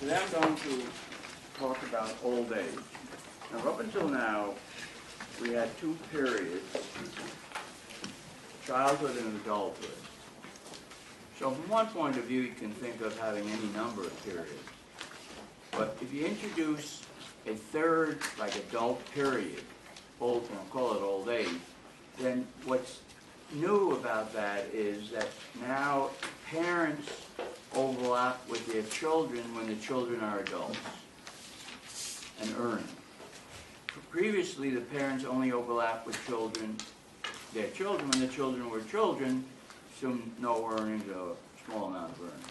Today I'm going to talk about old age. Now, up until now, we had two periods, childhood and adulthood. So from one point of view, you can think of having any number of periods. But if you introduce a third, like adult period, we'll call it old age, then what's new about that is that now parents overlap with their children when the children are adults and earning. Previously, the parents only overlapped with their children when the children were children, assumed no earnings or a small amount of earnings.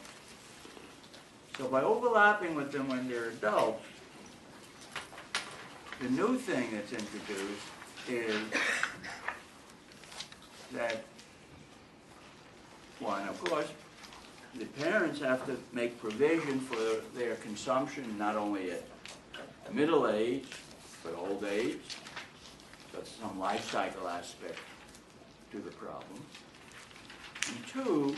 So by overlapping with them when they're adults, the new thing that's introduced is that, one, of course, the parents have to make provision for their consumption, not only at middle age, but old age. So that's some life cycle aspect to the problem. And two,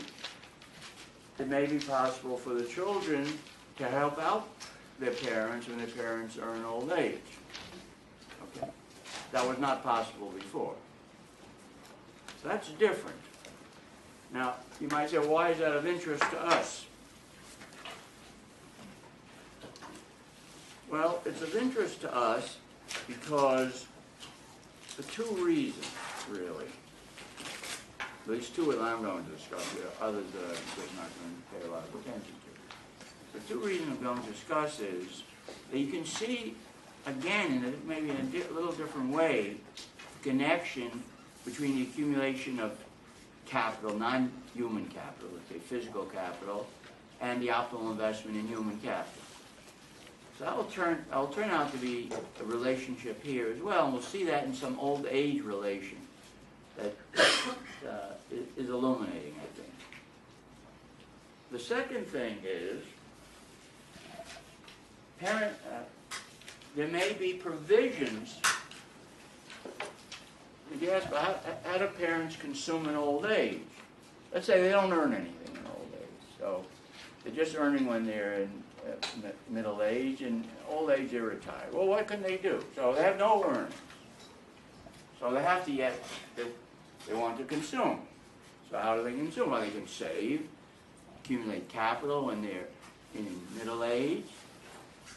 it may be possible for the children to help out their parents when their parents are in old age. Okay. That was not possible before. So that's different. Now, you might say, why is that of interest to us? Well, it's of interest to us because for two reasons, really. At least two that I'm going to discuss. There are others that I'm just not going to pay a lot of attention to. The two reasons I'm going to discuss is that you can see, again, in maybe in a little different way, the connection between the accumulation of capital, non-human capital, let's say physical capital, and the optimal investment in human capital. So that will turn out to be a relationship here as well, and we'll see that in some old age relation that is illuminating, I think. The second thing is, there may be provisions. If you ask, how do parents consume in old age? Let's say they don't earn anything in old age. So they're just earning when they're in middle age, and old age they're retired. Well, what can they do? So they have no earnings. So they have to they want to consume. So how do they consume? Well, they can save, accumulate capital when they're in middle age,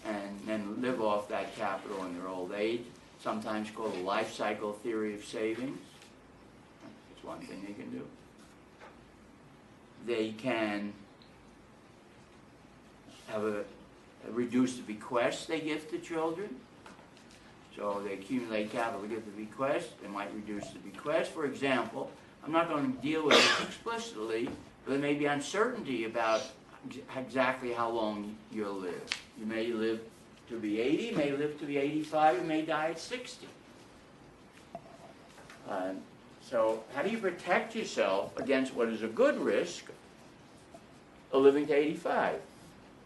and then live off that capital in their old age. Sometimes called the life cycle theory of savings. That's one thing they can do. They can have reduce the bequest they give to children. So they accumulate capital to give the bequest. They might reduce the bequest. For example, I'm not going to deal with it explicitly, but there may be uncertainty about exactly how long you'll live. You may live to be 80, you may live to be 85, you may die at 60. So how do you protect yourself against what is a good risk of living to 85?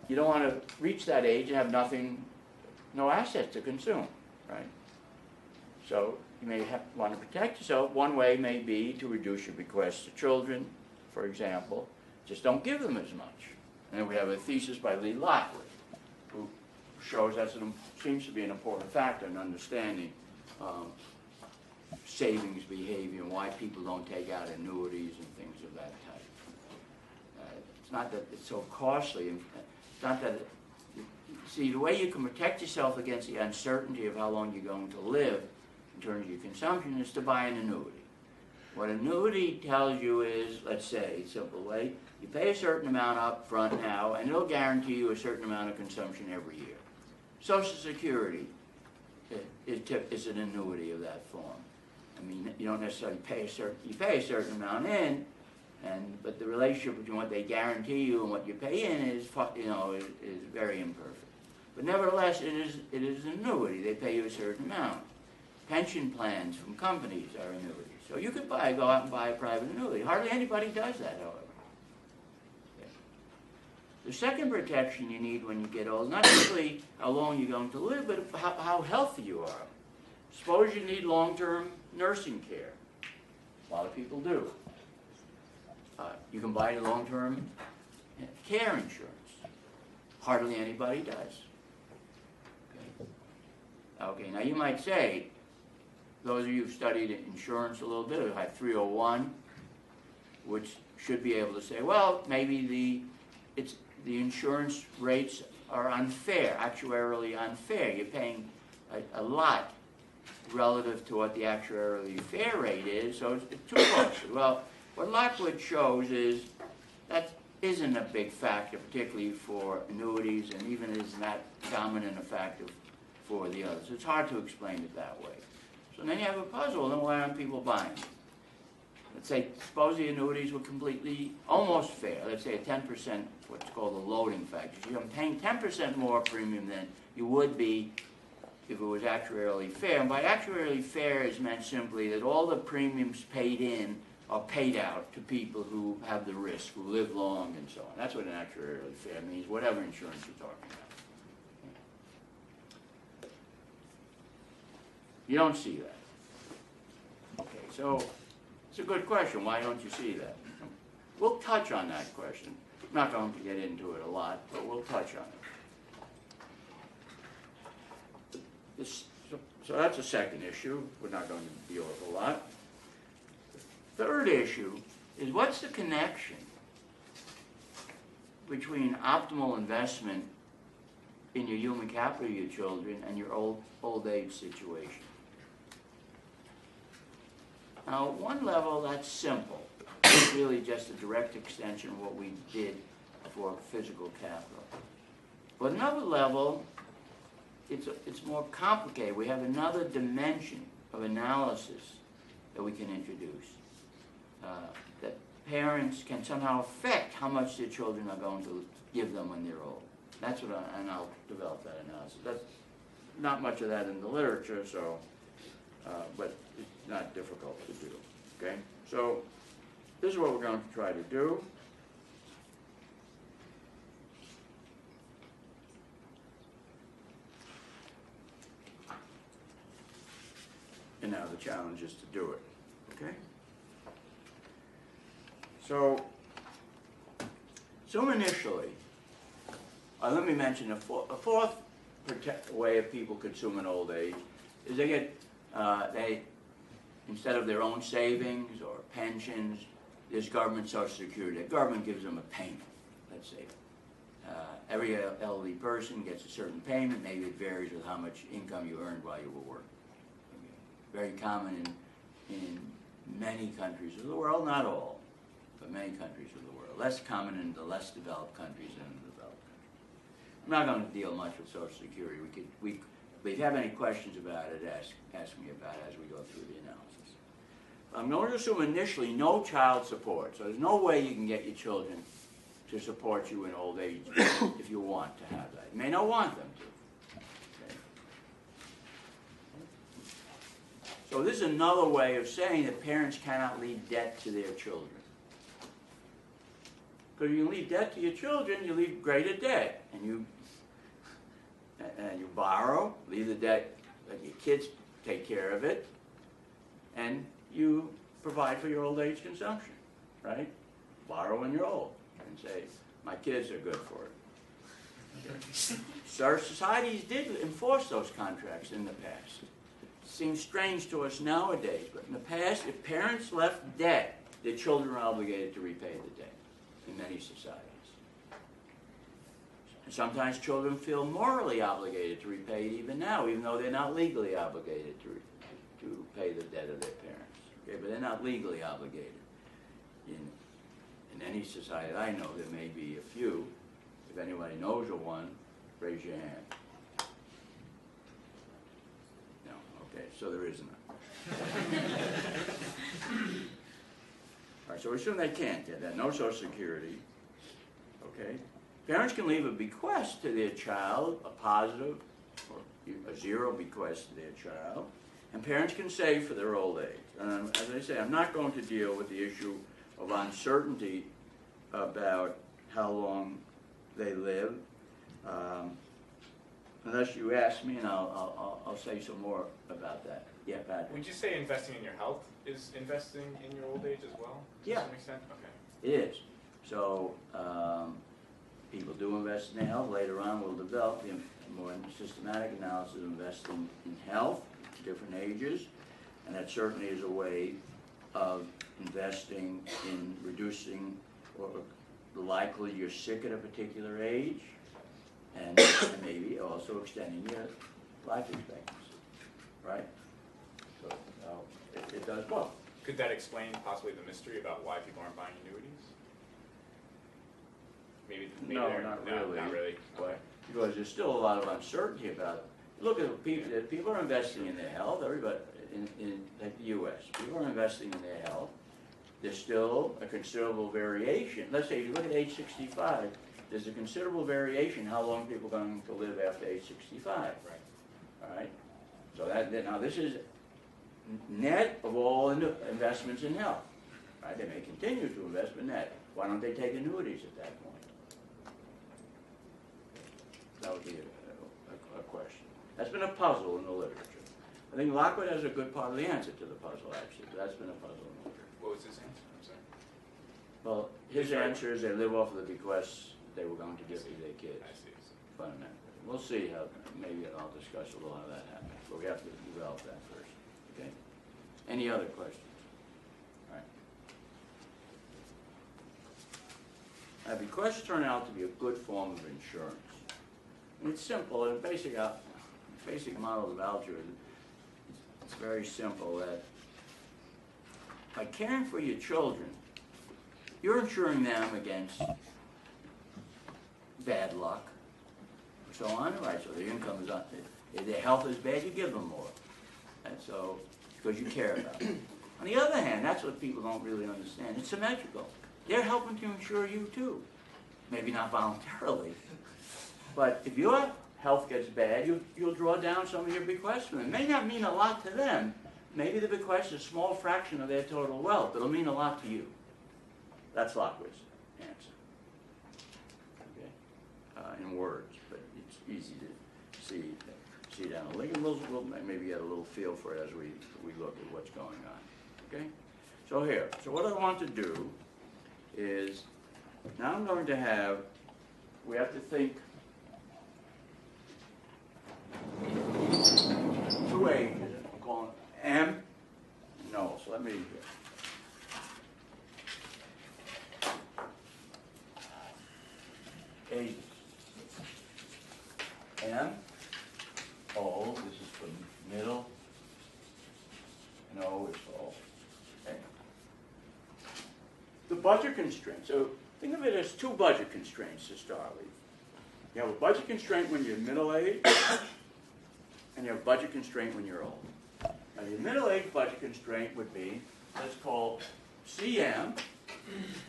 You don't want to reach that age and have no assets to consume, right? So you may want to protect yourself. One way may be to reduce your bequests to children, for example. Just don't give them as much. And then we have a thesis by Lee Lockley, who shows that seems to be an important factor in understanding savings behavior and why people don't take out annuities and things of that type. It's not that it's so costly. It's not that see, the way you can protect yourself against the uncertainty of how long you're going to live in terms of your consumption is to buy an annuity. What annuity tells you is, let's say, a simple way, you pay a certain amount up front now, and it'll guarantee you a certain amount of consumption every year. Social Security is an annuity of that form. I mean, you don't necessarily pay a certain amount in, but the relationship between what they guarantee you and what you pay in is very imperfect. But nevertheless, it is an annuity. They pay you a certain amount. Pension plans from companies are annuities. So you could go out and buy a private annuity. Hardly anybody does that, however. Okay. The second protection you need when you get old, not simply how long you're going to live, but how healthy you are. Suppose you need long-term nursing care. A lot of people do. You can buy long-term care insurance. hardly anybody does. Okay, now you might say, those of you who've studied insurance a little bit, who have 301, which should be able to say, well, maybe the insurance rates are unfair, actuarially unfair. You're paying a lot relative to what the actuarially fair rate is, so it's too close. Well, what Lockwood shows is that isn't a big factor, particularly for annuities, and even isn't that dominant a factor for the others. It's hard to explain it that way. So then you have a puzzle, then why aren't people buying? Let's say, suppose the annuities were completely, almost fair. Let's say a 10%, what's called the loading factor. You're paying 10% more premium than you would be if it was actuarially fair. And by actuarially fair is meant simply that all the premiums paid in are paid out to people who have the risk, who live long and so on. That's what an actuarially fair means, whatever insurance you're talking about. You don't see that. Okay, so it's a good question. Why don't you see that? We'll touch on that question. I'm not going to get into it a lot, but we'll touch on it. So that's a second issue. We're not going to deal with a lot. The third issue is, what's the connection between optimal investment in your human capital, your children, and your old age situation? Now, at one level, that's simple. It's really just a direct extension of what we did for physical capital. But another level, it's more complicated. We have another dimension of analysis that we can introduce. That parents can somehow affect how much their children are going to give them when they're old. That's what and I'll develop that analysis. That's not much of that in the literature, so, but it's not difficult to do, okay? So this is what we're going to try to do. And now the challenge is to do it, okay? So initially, let me mention a fourth way of people consuming old age is they get, instead of their own savings or pensions, there's government Social Security. The government gives them a payment, let's say. Every elderly person gets a certain payment. Maybe it varies with how much income you earned while you were working. Very common in many countries of the world, not all, but many countries of the world. Less common in the less developed countries than in the developed countries. I'm not going to deal much with Social Security. But if you have any questions about it, ask me about it as we go through the analysis. I'm going to assume initially no child support. So there's no way you can get your children to support you in old age if you want to have that. You may not want them to. So this is another way of saying that parents cannot leave debt to their children. Because if you leave debt to your children, you leave greater debt. And you borrow, leave the debt, let your kids take care of it, and you provide for your old age consumption, right? Borrow when you're old and say, my kids are good for it. Okay. So societies did enforce those contracts in the past. Seems strange to us nowadays, but in the past, if parents left debt, their children were obligated to repay the debt in many societies. And sometimes children feel morally obligated to repay it even now, even though they're not legally obligated to pay the debt of their parents. Okay, but they're not legally obligated. In any society I know, there may be a few. If anybody knows of one, raise your hand. Okay, so there is none. All right, so we assume they can't get that. No Social Security. Okay. Parents can leave a bequest to their child, a positive or a zero bequest to their child, and parents can save for their old age. And as I say, I'm not going to deal with the issue of uncertainty about how long they live. Unless you ask me, and I'll say some more about that. Yeah, Patrick. Would you say investing in your health is investing in your old age as well? Yeah. Does that make sense? Okay. It is. So people do invest invest in their health. Later on, we'll develop the more systematic analysis of investing in health at different ages, and that certainly is a way of investing in reducing or the likelihood you're sick at a particular age, and maybe also extending your life expectancy, right? So it does both. Could that explain possibly the mystery about why people aren't buying annuities? Maybe No, they're- not no, really. not really. Okay. Because there's still a lot of uncertainty about. Look at people. People are investing in their health. Everybody in like the U.S. People are investing in their health. There's still a considerable variation. Let's say if you look at age 65, there's a considerable variation how long people are going to live after age 65. Right. All right. So now this is net of all investments in health. Right. They may continue to invest, but net. Why don't they take annuities at that point? That would be a question. That's been a puzzle in the literature. I think Lockwood has a good part of the answer to the puzzle, actually. But that's been a puzzle in the literature. What was his answer? I'm sorry. Well, his answer is they live off of the bequests they were going to give to their kids, I see. fundamentally. We'll see how, maybe I'll discuss a little how that happens, but we have to develop that first, okay? Any other questions? All right. Now, bequests turn out to be a good form of insurance. And it's simple, and basic model of algebra, it's very simple that by caring for your children, you're insuring them against bad luck, and so on, right? So their income is up. If their health is bad, you give them more. And so, because you care about them. On the other hand, that's what people don't really understand. It's symmetrical. They're helping to insure you too. Maybe not voluntarily, but if your health gets bad, you'll draw down some of your bequests from them. It may not mean a lot to them. Maybe the bequest is a small fraction of their total wealth, but it'll mean a lot to you. That's Lockwood's answer. Okay? In words, but it's easy to see down the link, and we'll maybe get a little feel for it as we look at what's going on. Okay? So here, so what I want to do is, now I'm going to have, we have to think two ages. I'm calling M, no, so let me, ages. M, O, this is for middle, and O is for old. Okay. The budget constraints. So think of it as two budget constraints to start with. You have a budget constraint when you're middle age, and you have a budget constraint when you're old. Now your middle age budget constraint would be, let's call CM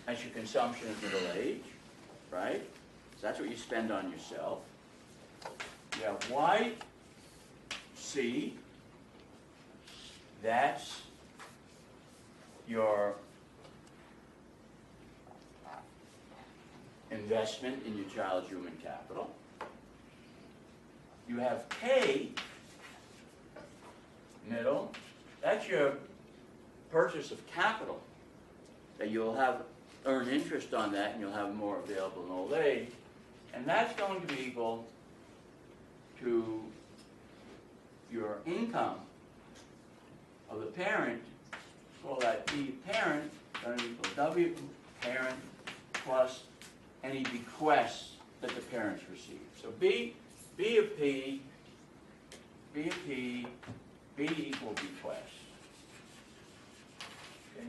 as your consumption of middle age, right? So that's what you spend on yourself. You have YC, that's your investment in your child's human capital. You have K, middle, that's your purchase of capital, that you'll have earn interest on that and you'll have more available in old age, and that's going to be equal to your income of the parent. Call that B parent, going to equal W parent plus any bequests that the parents receive. So B of P, B equal bequests. Okay.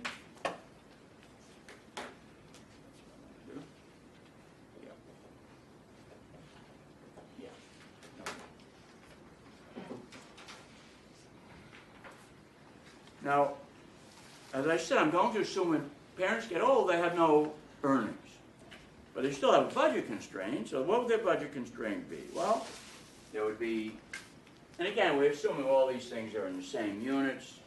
Now, as I said, I'm going to assume when parents get old, they have no earnings. But they still have a budget constraint, so what would their budget constraint be? Well, there would be, and again, we're assuming all these things are in the same units,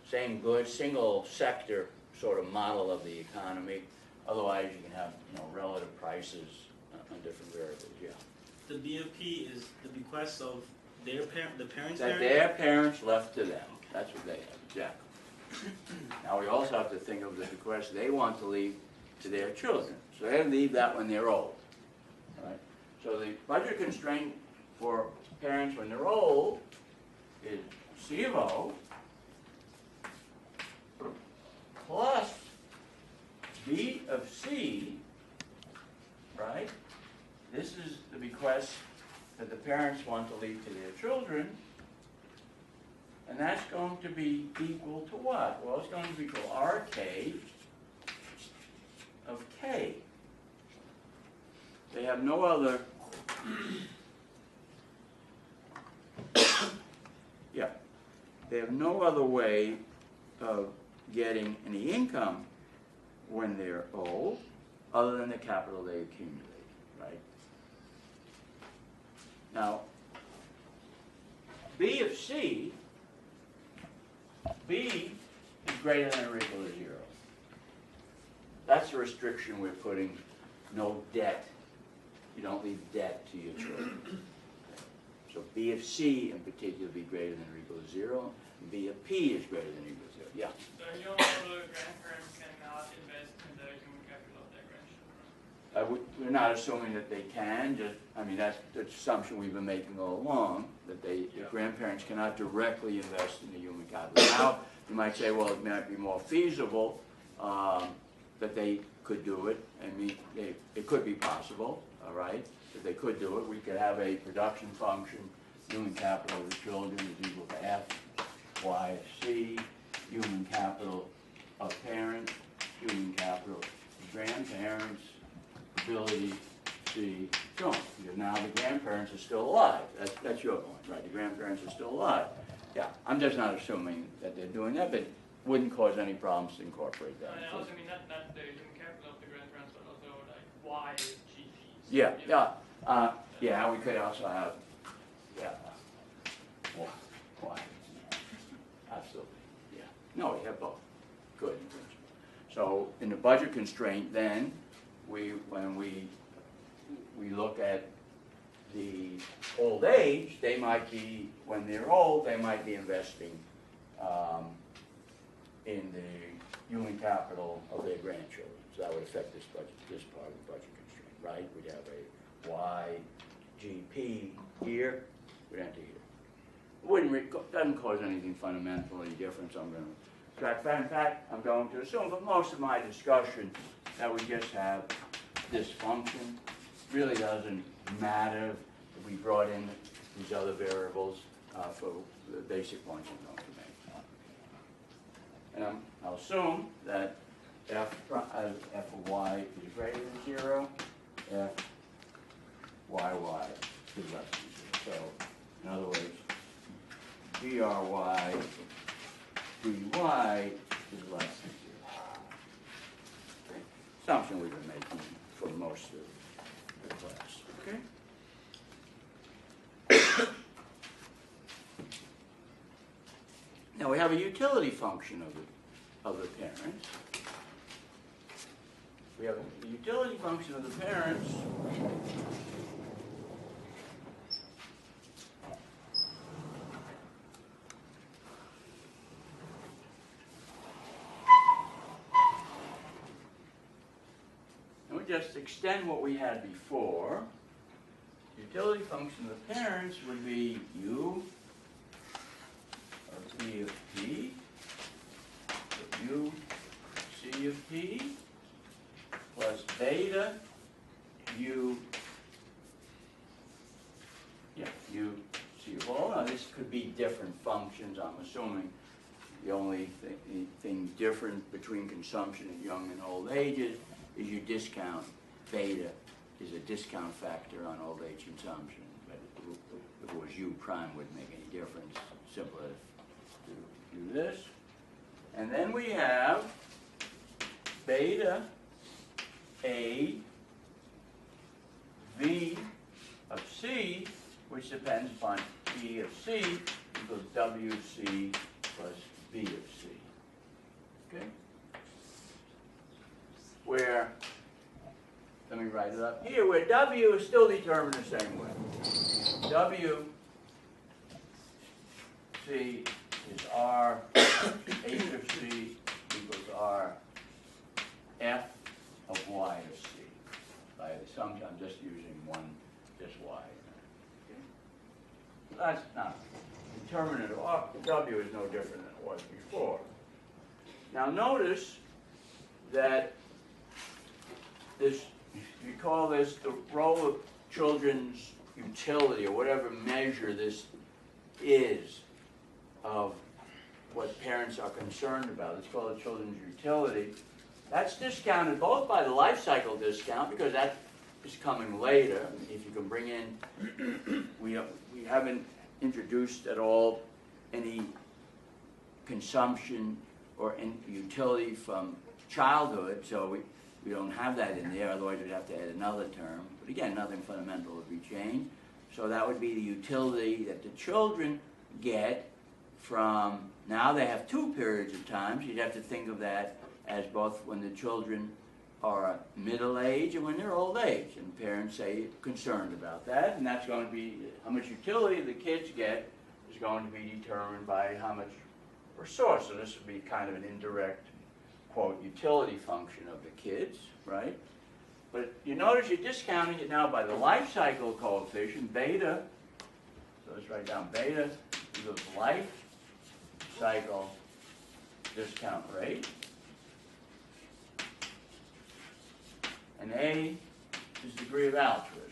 same goods, single sector sort of model of the economy. Otherwise, you can have, relative prices on different variables, yeah. The BOP is the bequest of their the parents' That parents? their parents left to them. That's what they have, exactly. Now we also have to think of the bequest they want to leave to their children. So they leave that when they're old. Right? So the budget constraint for parents when they're old is C of O plus B of C, right? This is the bequest that the parents want to leave to their children. And that's going to be equal to what? Well, it's going to be equal to RK of K. They have no other, yeah, they have no other way of getting any income when they're old other than the capital they accumulate, right? Now, B of C, B is greater than or equal to 0. That's the restriction we're putting, no debt. You don't leave debt to your children. So B of C in particular be greater than or equal to 0. And B of P is greater than or equal to 0. Yeah? So your older grandparents cannot invest in the human capital of their grandchildren? We're not assuming that they can. I mean, that's the assumption we've been making all along, that the grandparents cannot directly invest in the human capital. Now, you might say, well, it might be more feasible that they could do it. I mean, it could be possible, all right, that they could do it. We could have a production function, human capital of the children is equal to F, Y of C, human capital of parents, human capital of grandparents, ability to see children. Because now the grandparents are still alive. That's your point, right? The grandparents are still alive. Yeah, I'm just not assuming that they're doing that, but it wouldn't cause any problems to incorporate that. And I also mean not the human capital of the grandparents, but also like Y GPs. Yeah, yeah. Yeah, we could also have, yeah, why? Absolutely, yeah. No, we have both. Good. So in the budget constraint, then, when we look at the old age, they might be, when they're old, they might be investing in the human capital of their grandchildren. So that would affect this part of the budget constraint, right? We'd have a YGP here, we'd enter here. Doesn't cause anything fundamentally different, so I'm going to track that. In fact, I'm going to assume, but most of my discussion, that we just have this function. Really doesn't matter if we brought in these other variables for the basic points I'm going to make. And I'll assume that f of y is greater than 0, f yy is less than 0. So, in other words, dry dy is less than 0. Okay. Assumption we've been making for most of the class. Okay? Now we have a utility function of the parents. We have a utility function of the parents. And we just extend what we had before. Utility function of the parents would be U of P of P, U C of P, plus beta U, U C of O. Now this could be different functions, I'm assuming. The only thing different between consumption at young and old ages is you discount. Beta is a discount factor on old age consumption. But if it was U prime, wouldn't make any difference. Simpler to do this. And then we have beta A V of C, which depends upon E of C equals WC plus B of C. Okay? Where, let me write it up here, where W is still determined the same way. W C is R, H of C equals R, F of Y of C. By assumption, I'm just using one this y. Okay? That's not determinant of w is no different than it was before. Now notice that this, we call this the role of children's utility, or whatever measure this is of what parents are concerned about. It's called children's utility. That's discounted both by the life cycle discount, because that is coming later. If you can bring in, we haven't introduced at all any consumption or utility from childhood, so we don't have that in there, otherwise we'd have to add another term. But again, nothing fundamental would be changed. So that would be the utility that the children get from, now they have two periods of time, so you'd have to think of that as both when the children are middle age and when they're old age. And parents say concerned about that, and that's going to be, how much utility the kids get is going to be determined by how much resource. So this would be kind of an indirect, quote, utility function of the kids, right? But you notice you're discounting it now by the life cycle coefficient, beta. So let's write down beta equals life cycle discount rate. And A is degree of altruism.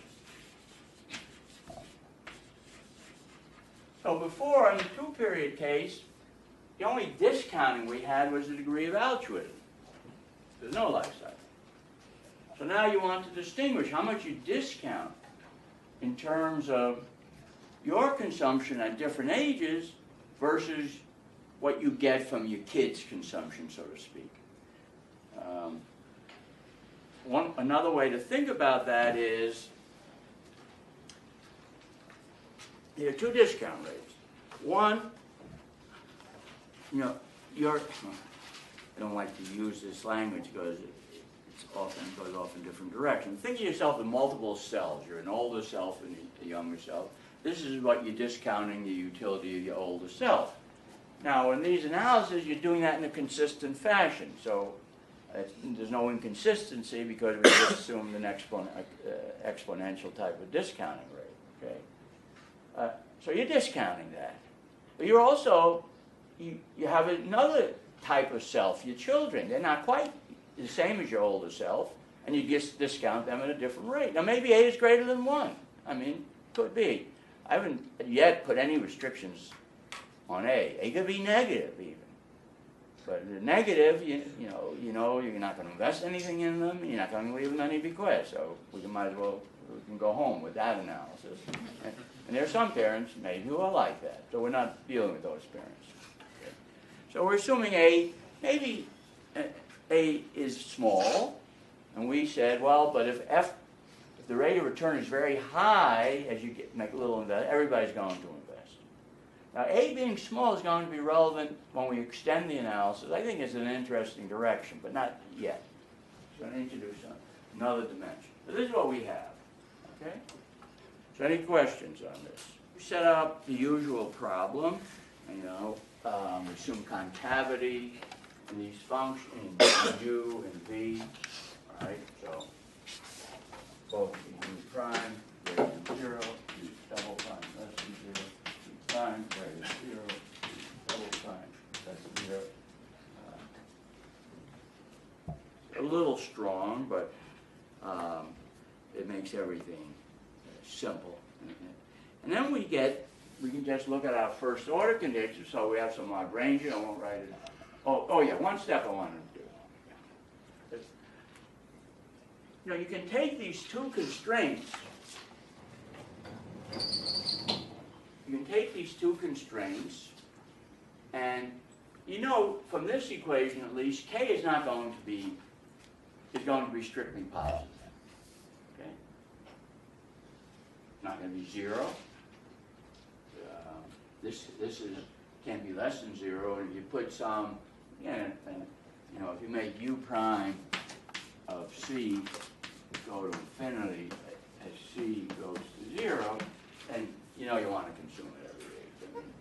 So before, in the two-period case, the only discounting we had was the degree of altruism. There's no life cycle. So now you want to distinguish how much you discount in terms of your consumption at different ages versus what you get from your kids' consumption, so to speak. Another way to think about that is there are two discount rates. One, you know, I don't like to use this language because it goes off in different directions. Think of yourself in multiple selves. You're an older self and a younger self. This is what you're discounting the utility of your older self. Now, in these analyses, you're doing that in a consistent fashion. So there's no inconsistency because we just assumed an exponential type of discounting rate. Okay, so you're discounting that, but you're also you have another type of self. Your children, they're not quite the same as your older self, and you just discount them at a different rate. Now, maybe A is greater than 1. I mean, could be. I haven't yet put any restrictions on A. A could be negative even. But the negative, you know, you're not going to invest anything in them. You're not going to leave them any bequest. So we can go home with that analysis. And there are some parents maybe who are like that. So we're not dealing with those parents. Okay. So we're assuming maybe A is small, and we said, well, but if the rate of return is very high as you make a little investment, everybody's going to invest. Now, A being small is going to be relevant when we extend the analysis. I think it's an interesting direction, but not yet. So I'm going to introduce another dimension. So this is what we have. Okay? So any questions on this? We set up the usual problem. We assume concavity in these functions, in U and V. All right, so both U prime greater than 0, U double prime less than 0, U prime greater than 0, U double prime less than 0. A little strong, but it makes everything simple. And then we can just look at our first order conditions. So we have some Lagrangian. I won't write it. Oh yeah, one step I wanted to do. You know, you can take these two constraints. And you know, from this equation at least, K is going to be strictly positive. Okay? Not going to be 0. This can't be less than 0, and if you put some, you know, if you make U prime of C go to infinity as C goes to 0, then you know you want to consume it every age. I mean,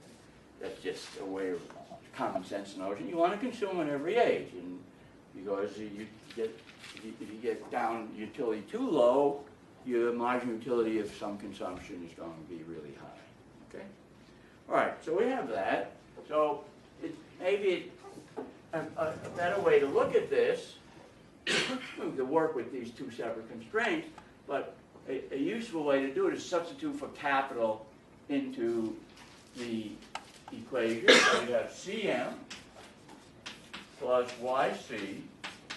that's just a way of common sense notion. You want to consume it every age, and because if you get down utility too low, your marginal utility of some consumption is going to be really high. Okay? All right, so we have that. So maybe a better way to look at this, to work with these two separate constraints, but a useful way to do it is substitute for capital into the equation. So you have Cm plus Yc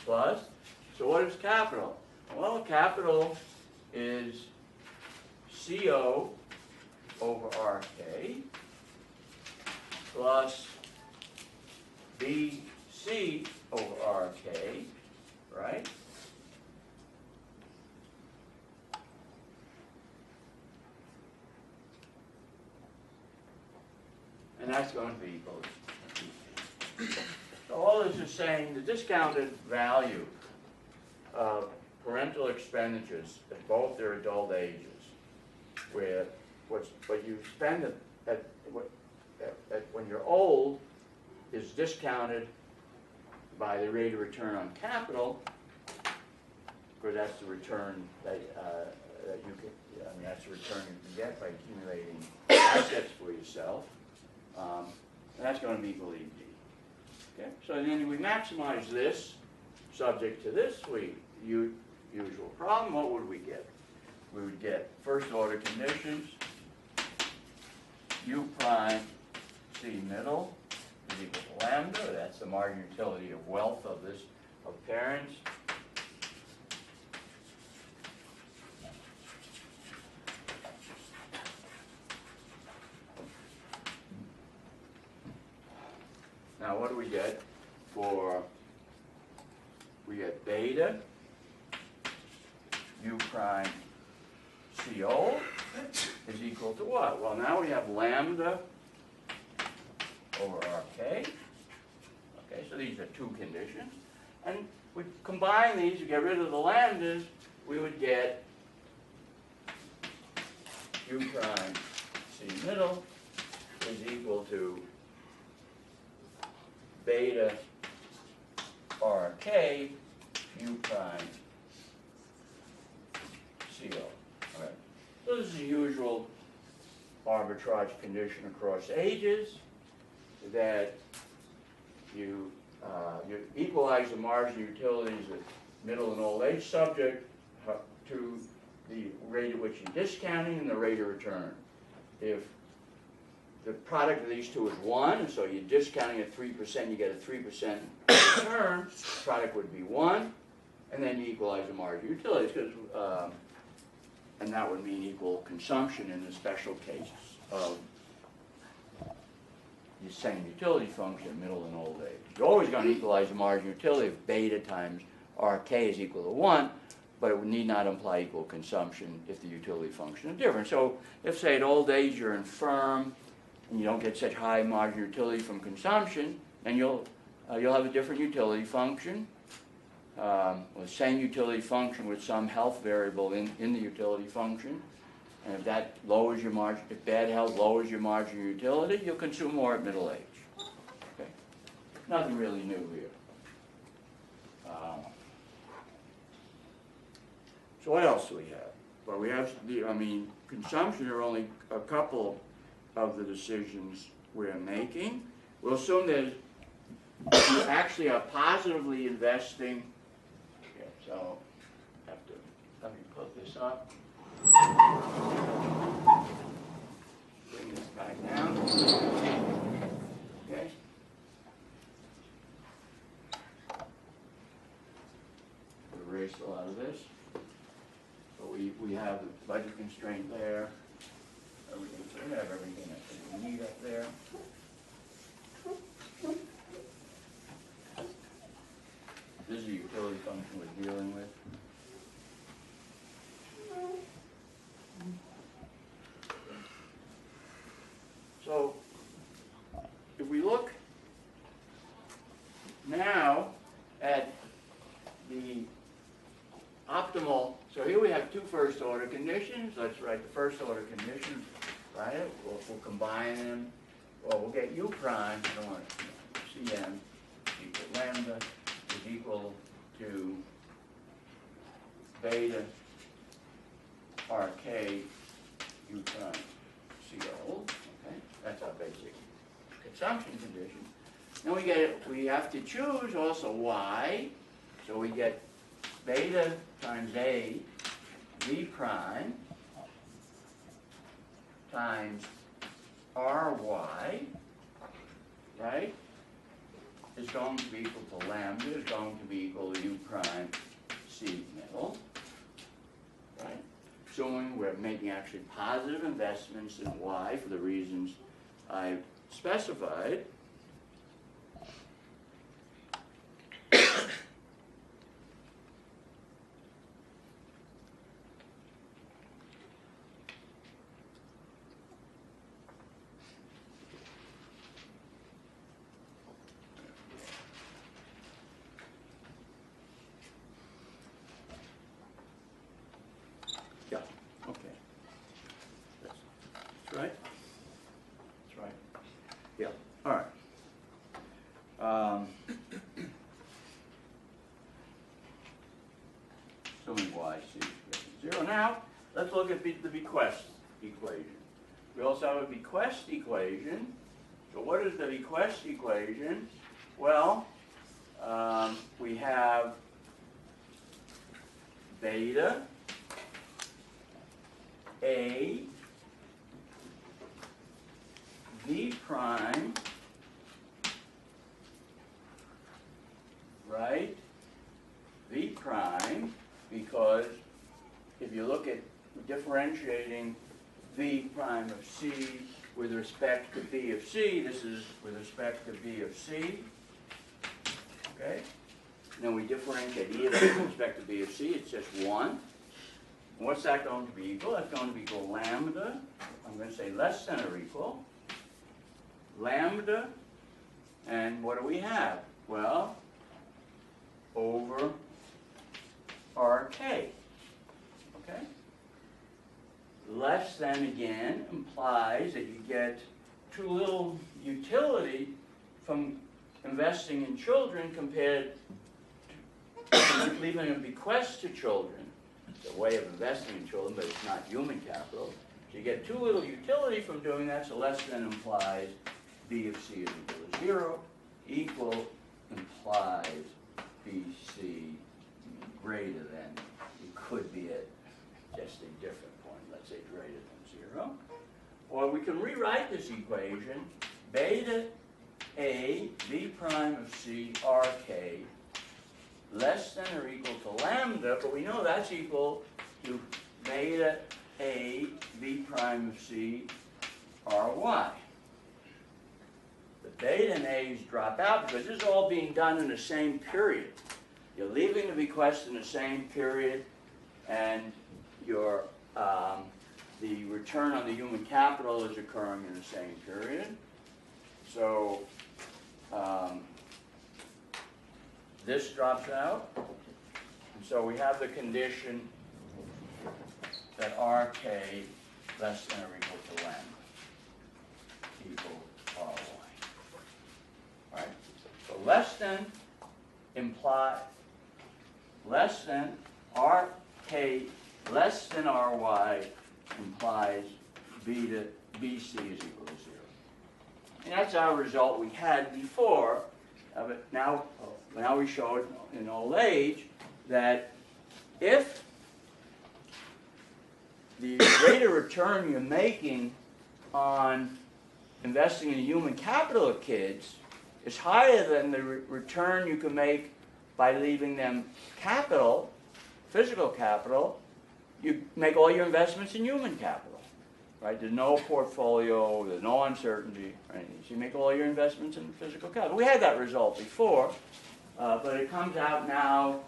plus, so what is capital? Well, capital is CO over RK plus BC over RK, right? And that's going to be equal to BC. So all this is saying the discounted value of parental expenditures at both their adult ages, where what you spend when you're old is discounted by the rate of return on capital, because that's the return that you can. I mean, that's the return you can get by accumulating assets for yourself. And that's going to be equal to ED. Okay. So then we maximize this subject to this usual problem. What would we get? We would get first order conditions. U prime C middle is equal to lambda. That's the marginal utility of wealth of parents. Now what do we get for, we get beta U prime CO is equal to what? Well, now we have lambda over RK. Okay, so these are two conditions. And we combine these, to get rid of the lambdas, we would get U prime C middle is equal to beta RK U prime CO. All right. So this is the usual arbitrage condition across ages, that you equalize the marginal utilities of middle and old age subject to the rate at which you're discounting and the rate of return. If the product of these two is 1, and so you're discounting at 3%, you get a 3% return, the product would be 1, and then you equalize the marginal utilities, because and that would mean equal consumption in the special cases of the same utility function, middle and old age. You're always going to equalize the marginal utility if beta times RK is equal to 1, but it need not imply equal consumption if the utility function is different. So if, say, at old age you're infirm and you don't get such high marginal utility from consumption, then you'll have a different utility function, the same utility function with some health variable in the utility function. And if that lowers your margin, if bad health lowers your marginal utility, you'll consume more at middle age. Okay, nothing really new here. So what else do we have? Well, we have consumption are only a couple of the decisions we're making. We'll assume that you actually are positively investing. Okay, so let me put this up. Bring this back down. Okay. Erase a lot of this. So we have the budget constraint there. Everything, so we have everything that we need up there. This is the utility function we're dealing with. So if we look now at the optimal, so here we have two first order conditions. Let's write the first order conditions, right? We'll combine them. Well, we'll get U prime, I don't want Cm equal lambda is equal to beta RK U prime CO. Okay, that's our basic consumption condition. Then we have to choose also Y, so we get beta times A V prime times RY, right, is going to be equal to lambda, is going to be equal to U prime C middle, right? Assuming we're making actually positive investments in Y for the reasons I specified. Yeah, okay. That's right. That's right. Yeah, all right. Assuming y c is greater than 0. Now, let's look at the bequest equation. We also have a bequest equation. So what is the bequest equation? Well, we have beta A V prime, right, V prime, because if you look at differentiating V prime of C with respect to B of C, this is with respect to B of C, okay? And then we differentiate E of A with respect to B of C, it's just 1. And what's that going to be equal? That's going to be equal lambda, I'm going to say less than or equal, lambda, and what do we have? Well, over RK, okay? Less than, again, implies that you get too little utility from investing in children compared to leaving a bequest to children. It's a way of investing in children, but it's not human capital. So you get too little utility from doing that, so less than implies B of C is equal to 0. Equal implies BC greater than. It could be at just a different point, let's say greater than 0. Or we can rewrite this equation, beta A V prime of C RK less than or equal to lambda, but we know that's equal to beta A V prime of C RY. The beta and A's drop out because this is all being done in the same period. You're leaving the bequest in the same period, and your the return on the human capital is occurring in the same period. So this drops out, and so we have the condition that RK less than or equal to lambda equal RY. All right. So less than less than RK less than RY implies BC is equal to 0. And that's our result we had before. But now we show it in old age that if the rate of return you're making on investing in the human capital of kids is higher than the return you can make by leaving them capital, physical capital, you make all your investments in human capital, right? There's no portfolio, there's no uncertainty, right? So you make all your investments in physical capital. We had that result before, but it comes out now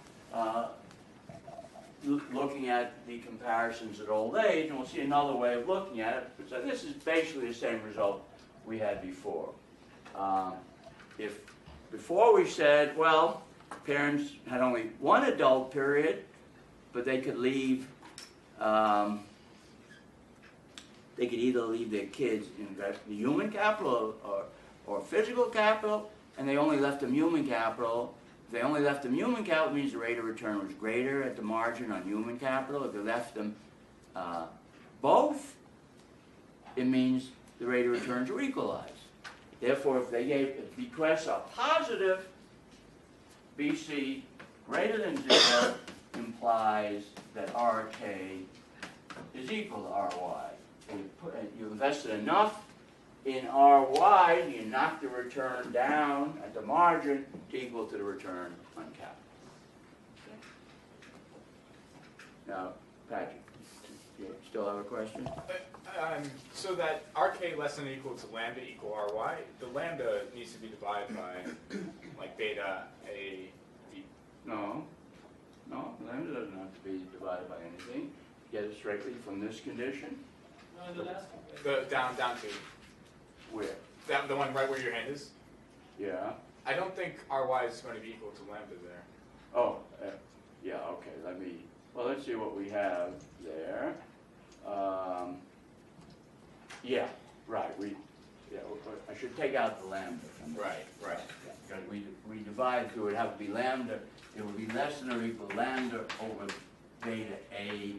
looking at the comparisons at old age, and we'll see another way of looking at it. So this is basically the same result we had before. If before we said, well, parents had only one adult period, but they could leave, they could either leave their kids invest in human capital or physical capital, and they only left them human capital. If they only left them human capital, it means the rate of return was greater at the margin on human capital. If they left them both, it means the rate of returns are equalized. Therefore, if they gave if bequests are positive, BC greater than 0 implies that RK is equal to RY. And you invested enough in RY, you knock the return down at the margin to equal to the return on capital. Now, Patrick, you still have a question? So that RK less than or equal to lambda equal RY, the lambda needs to be divided by like beta A, B. No. No, lambda doesn't have to be divided by anything. Get it straightly from this condition. No, the last one. The down to Where? the one right where your hand is. Yeah. I don't think RY is going to be equal to lambda there. Oh, yeah, okay, let's see what we have there. Yeah, right, I should take out the lambda from there. Right. Because we divide, so it would have to be lambda, it would be less than or equal to lambda over beta A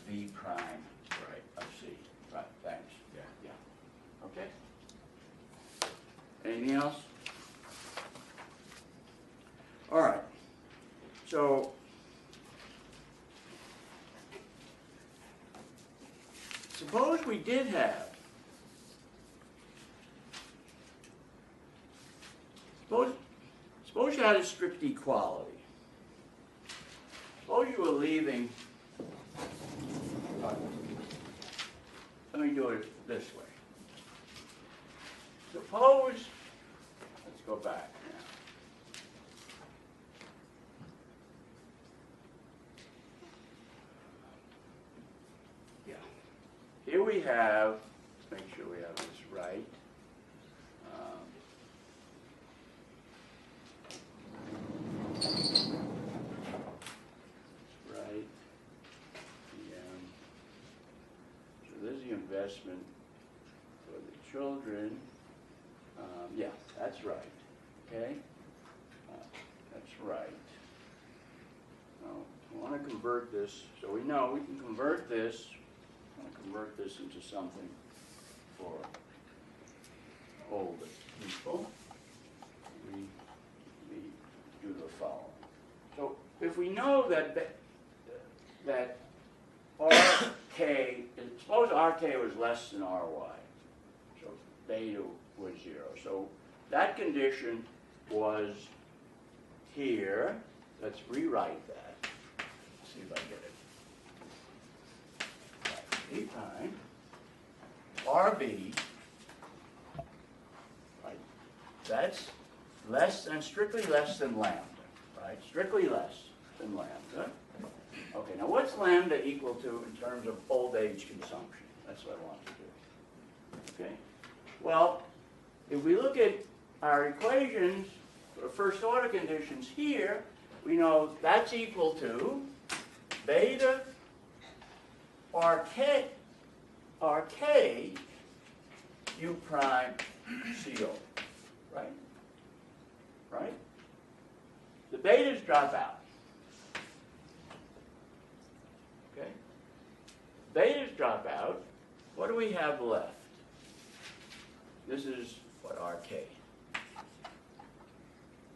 V prime of C. Right, thanks. Yeah. Okay. Anything else? All right. So, suppose we did have, suppose you had a strict equality. Suppose you were leaving, let me do it this way. Suppose, let's go back now. Yeah. Here we have, let's make sure we have this right. Right. So this is the investment for the children. Yeah, that's right. Okay? That's right. Now, I want to convert this, so we know we can convert this. I want to convert this into something for older people. We do the following. So if we know that RK, suppose RK was less than RY, so beta was 0. So that condition was here. Let's rewrite that. Let's see if I get it. A prime RB, right? That's less than, strictly less than lambda, right? Strictly less than lambda. Okay, now what's lambda equal to in terms of old age consumption? That's what I want to do. Okay? Well, if we look at our equations for first order conditions here, we know that's equal to beta RK U prime CO, right? Right? The betas drop out. Okay? Betas drop out. What do we have left? This is what RK,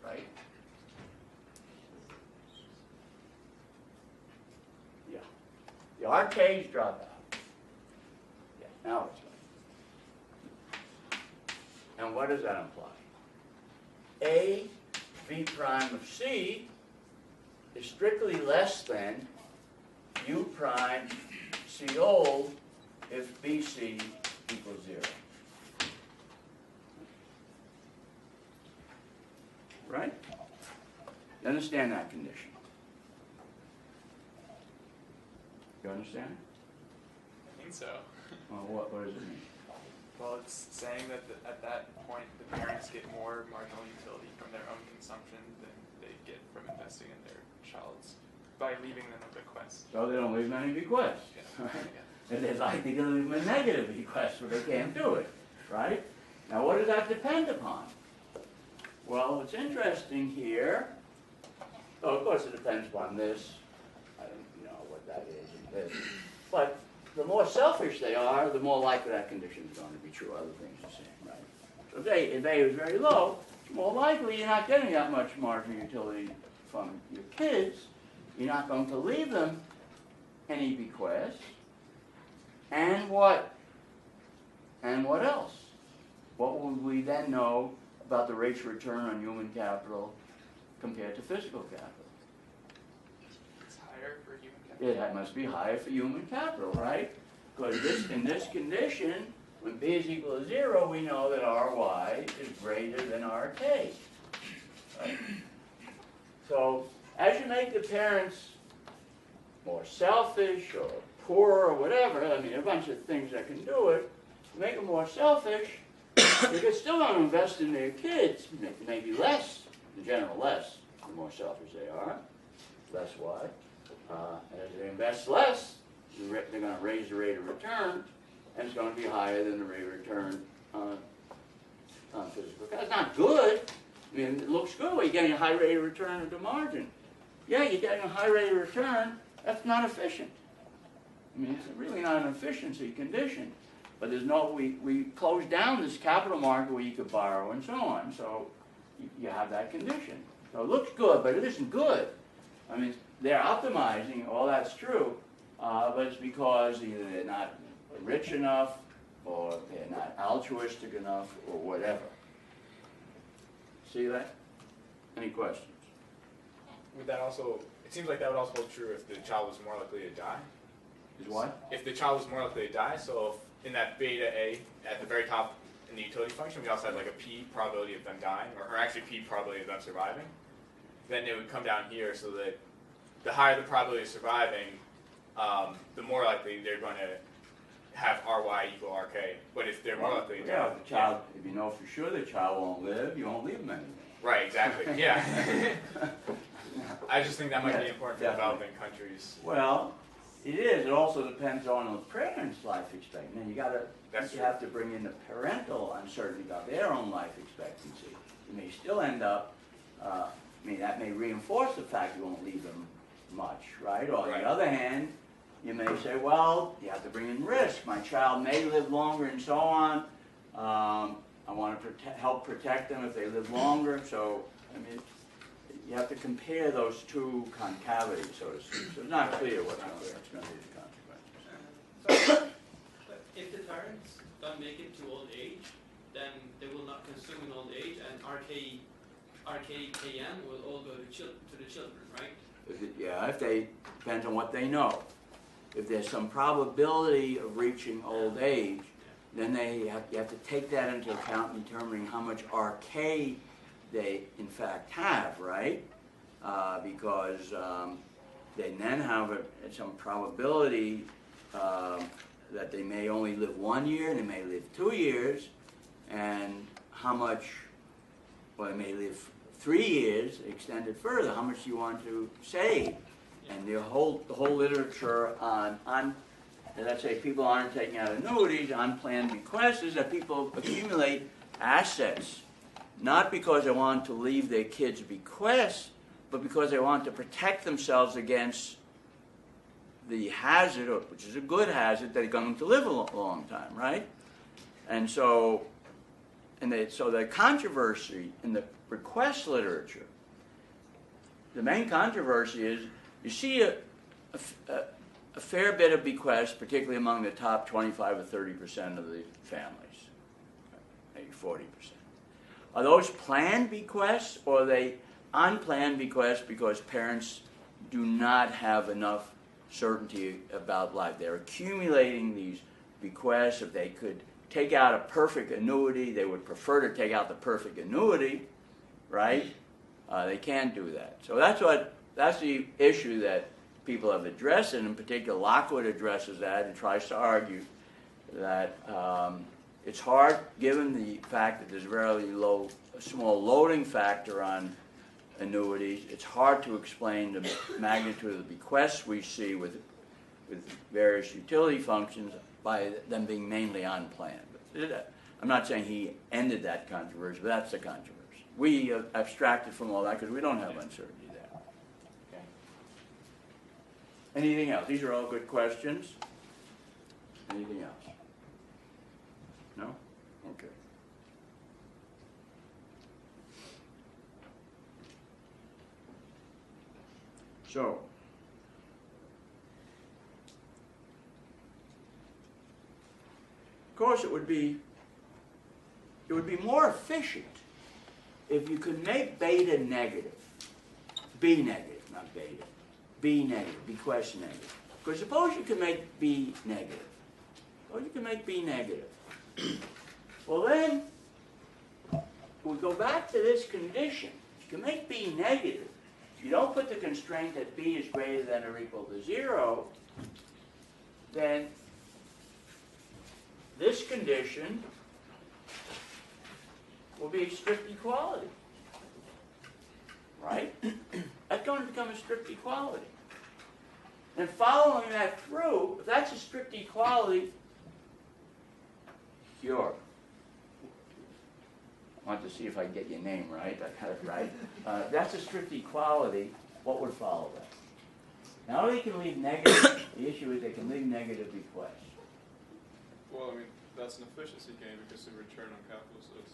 right? Yeah. The RKs drop out. Yeah, now it's right. And what does that imply? A V prime of C is strictly less than U prime C old if BC equals 0. Right? You understand that condition? You understand? I think so. Well, what does it mean? Well, it's saying that at that point the parents get more marginal utility from their own consumption than they get from investing in their child's by leaving them a bequest. So they don't leave many bequests. Yeah. And they're likely to leave them a negative bequest where they can't do it. Right? Now what does that depend upon? Well, what's interesting here, of course it depends upon this. I don't know what that is and this. But the more selfish they are, the more likely that condition is going to be true. Other things are the same, right? So if A is very low, more likely you're not getting that much marginal utility from your kids. You're not going to leave them any bequests. And what? And what else? What would we then know about the rates of return on human capital compared to physical capital? It's higher for human capital. It must be higher for human capital, right? Because in this condition, when B is equal to 0, we know that Ry is greater than Rk. Right? So as you make the parents more selfish or poor or whatever, I mean, a bunch of things that can do it, you make them more selfish, they're still going to invest in their kids, maybe less, in general less, the more selfish they are, less Y. And as they invest less, they're going to raise the rate of return, and it's going to be higher than the rate of return on physical capital. It's not good. I mean, it looks good. You're getting a high rate of return at the margin. Yeah, you're getting a high rate of return. That's not efficient. I mean, it's really not an efficiency condition. But there's no, we closed down this capital market where you could borrow and so on. So you have that condition. So it looks good, but it isn't good. I mean, they're optimizing, all that's true, but it's because either they're not rich enough or they're not altruistic enough or whatever. See that? Any questions? Would that also, it seems like that would also hold true if the child was more likely to die? Is what? If the child was more likely to die, so if in that beta A at the very top in the utility function, we also had like a P probability of them dying, or actually P probability of them surviving, then it would come down here so that the higher the probability of surviving, the more likely they're going to have Ry equal Rk. But if they're more likely to die, the child, if you know for sure the child won't live, you won't leave them anything. Right, exactly, yeah. I just think that might be Yes, important for definitely. developing countries. Well, it is. It also depends on the parents' life expectancy. And you have to bring in the parental uncertainty about their own life expectancy. You may still end up. I mean, that may reinforce the fact you won't leave them much, right? Or on Right. the other hand, you may say, well, you have to bring in risk. My child may live longer and so on. I want to help protect them if they live longer. So, I mean, you have to compare those two concavities, so to speak. So it's not clear what's going to be the consequences. But if the parents don't make it to old age, then they will not consume in old age, and RKKM will all go to the children, right? If they, depends on what they know. If there's some probability of reaching old age, then you have to take that into account in determining how much RK they in fact have, right? Because they then have some probability that they may only live 1 year, and they may live 2 years, and how much, well, they may live 3 years, extended further. How much do you want to save? And the whole literature on let's say people aren't taking out annuities, unplanned bequests, is that people accumulate assets, not because they want to leave their kids bequests, but because they want to protect themselves against the hazard, which is a good hazard, that they're going to live a long time, right? And so, so the controversy in the bequest literature, the main controversy is, you see a fair bit of bequests, particularly among the top 25 or 30% of the families, maybe 40%. Are those planned bequests, or are they unplanned bequests because parents do not have enough certainty about life? They're accumulating these bequests. If they could take out a perfect annuity, they would prefer to take out the perfect annuity, right? They can't do that. So that's the issue that people have addressed, and in particular Lockwood addresses that and tries to argue that it's hard, given the fact that there's a small loading factor on annuities, it's hard to explain the magnitude of the bequests we see with various utility functions by them being mainly unplanned. I'm not saying he ended that controversy, but that's the controversy. We abstracted from all that because we don't have uncertainty there. Okay. Anything else? These are all good questions. No? Okay. So, of course, it would be more efficient if you could make beta negative, B negative, not beta, B negative, bequest negative. Because suppose you can make B negative. Suppose you can make B negative. Well then, we go back to this condition. If you can make B negative, if you don't put the constraint that B is greater than or equal to 0, then this condition will be strict equality. Right? That's going to become a strict equality. And following that through, if that's a strict equality, I want to see if I can get your name right. I got it right. That's a strict equality. What would follow that? Now they can leave negative. The issue is they can leave negative bequests. Well, I mean, that's an efficiency gain because the return on capital is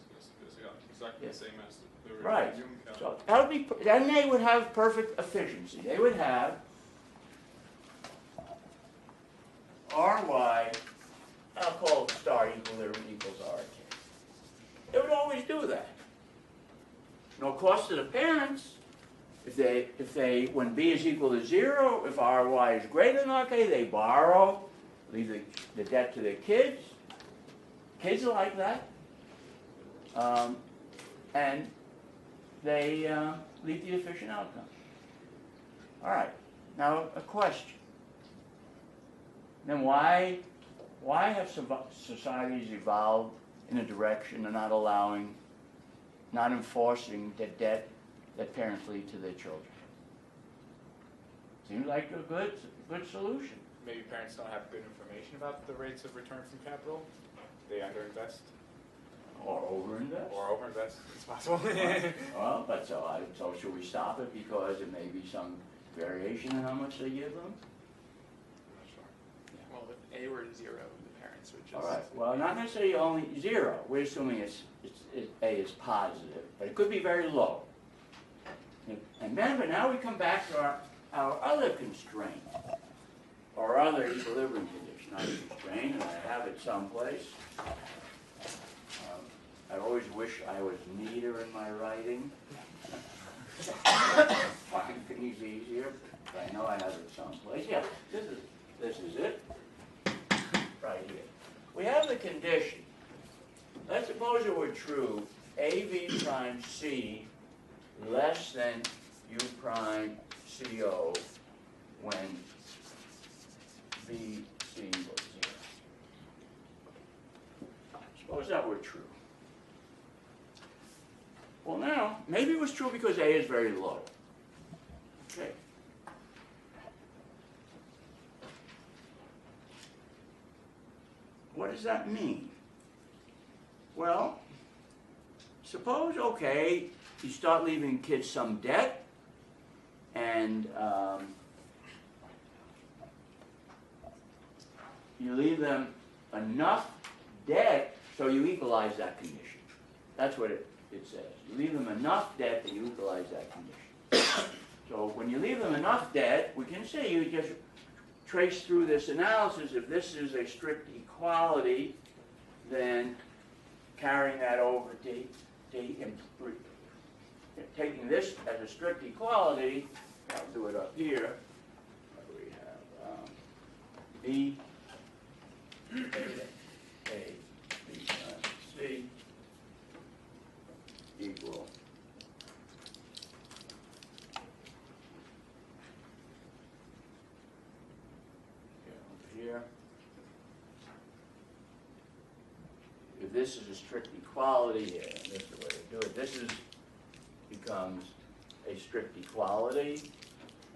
exactly the same as the return Right. on human So capital. that would be. Then they would have perfect efficiency. They would have Ry. I'll call it star equilibrium equals Rk. They would always do that. No cost to the parents. If they, when B is equal to 0, if Ry is greater than Rk, they borrow, leave the debt to their kids. Kids are like that. And they leave the efficient outcome. All right. Now a question. Then why have societies evolved in a direction of not enforcing the debt that parents leave to their children? Seems like a good solution. Maybe parents don't have good information about the rates of return from capital. They underinvest. Or overinvest. Or overinvest. It's possible. Well, but so should we stop it because there may be some variation in how much they give them? Well, if A were 0, the parents would just. All right. Well, not necessarily only 0. We're assuming A is positive, but it could be very low. And remember, now we come back to our other constraint, or other equilibrium condition. I constraint, and I have it someplace. I always wish I was neater in my writing. Find things easier, but I know I have it someplace. Yeah, this is it. Right here. We have the condition. Let's suppose it were true, AV prime C less than U prime CO when B C was 0. Suppose that were true. Well now, maybe it was true because A is very low. Okay. What does that mean? Well, suppose, okay, you start leaving kids some debt, and you leave them enough debt so you equalize that condition. That's what it says. You leave them enough debt that you equalize that condition. So when you leave them enough debt, we can see you just trace through this analysis. If this is a strict equality, then carrying that over to taking this as a strict equality, I'll do it up here. We have B, A, B, C equal here. If this is a strict equality, yeah, this is the way to do it. This becomes a strict equality,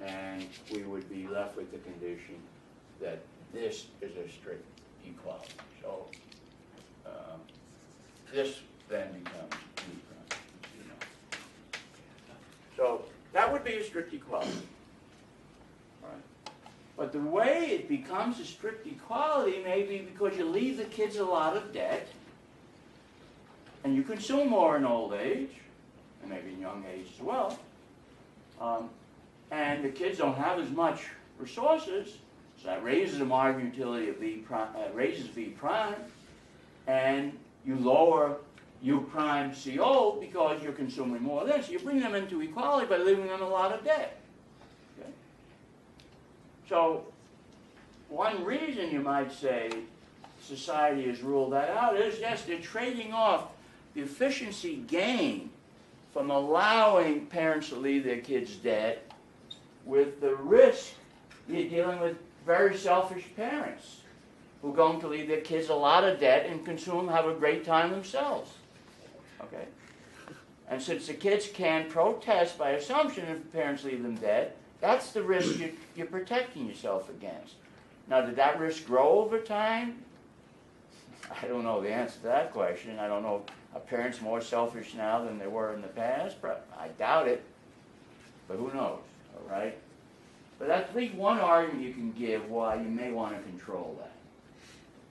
and we would be left with the condition that this is a strict equality. So this then becomes U prime. So that would be a strict equality. Right? But the way it becomes a strict equality may be because you leave the kids a lot of debt, and you consume more in old age, and maybe in young age as well, and the kids don't have as much resources, so that raises the marginal utility of V prime, raises V prime, and you lower U prime CO because you're consuming more of this. You bring them into equality by leaving them a lot of debt. Okay? So one reason you might say society has ruled that out is, yes, they're trading off the efficiency gain from allowing parents to leave their kids debt with the risk you're dealing with very selfish parents who are going to leave their kids a lot of debt and consume, have a great time themselves. Okay? And since the kids can protest by assumption if parents leave them debt, that's the risk you're protecting yourself against. Now, did that risk grow over time? I don't know the answer to that question. I don't know, are parents more selfish now than they were in the past? I doubt it, but who knows, all right? But that's at least one argument you can give why you may want to control that.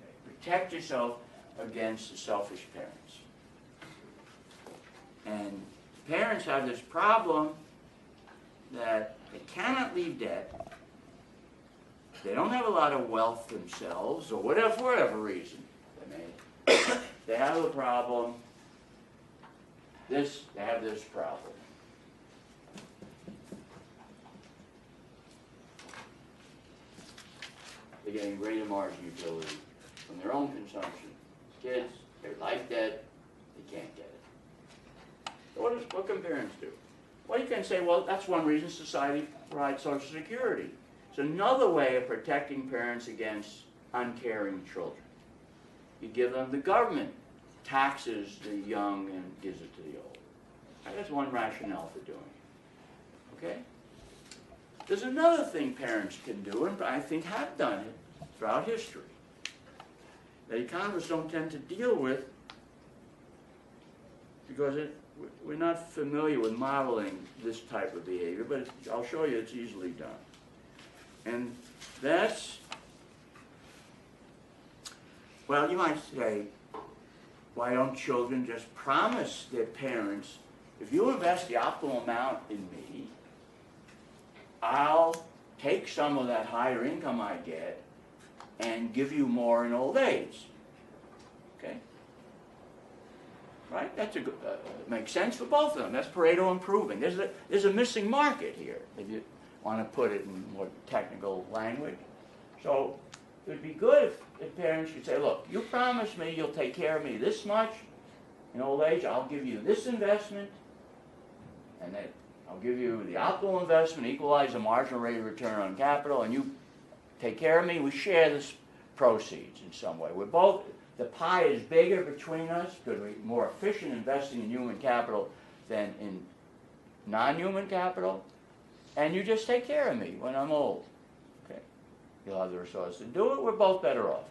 Okay? Protect yourself against the selfish parents. And parents have this problem that they cannot leave debt. They don't have a lot of wealth themselves, or whatever, for whatever reason they may. They have a problem. They have this problem. They're getting greater margin utility from their own consumption. Kids, they're life debt, they can't get it. So what can parents do? Well, you can say, well, that's one reason society provides Social Security. It's another way of protecting parents against uncaring children. You give them, the government taxes the young and gives it to the old. Right? That's one rationale for doing it. Okay? There's another thing parents can do, and I think have done it throughout history, that economists don't tend to deal with because we're not familiar with modeling this type of behavior, but I'll show you it's easily done. And that's, well, you might say, why don't children just promise their parents, if you invest the optimal amount in me, I'll take some of that higher income I get and give you more in old age. Okay? Right? That's a good, makes sense for both of them. That's Pareto improving. There's a missing market here, if you want to put it in more technical language. So it would be good if parents could say, look, you promise me you'll take care of me this much in old age, I'll give you this investment, and then I'll give you the optimal investment, equalize the marginal rate of return on capital, and you take care of me. We share this proceeds in some way. We're both, the pie is bigger between us because we're more efficient investing in human capital than in non-human capital, and you just take care of me when I'm old. Okay, you'll have the resources to do it. We're both better off.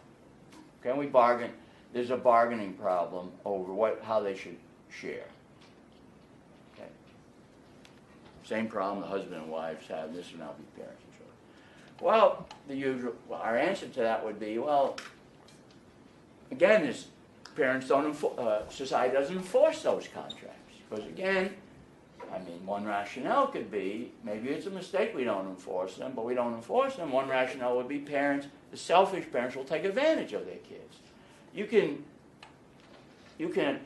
Okay, we bargain. There's a bargaining problem over how they should share. Okay. Same problem the husband and wives have. This will now be parents and children. Well, our answer to that would be, well, again, parents don't society doesn't enforce those contracts because again, I mean, one rationale could be maybe it's a mistake we don't enforce them, but we don't enforce them. One rationale would be parents, the selfish parents, will take advantage of their kids. You can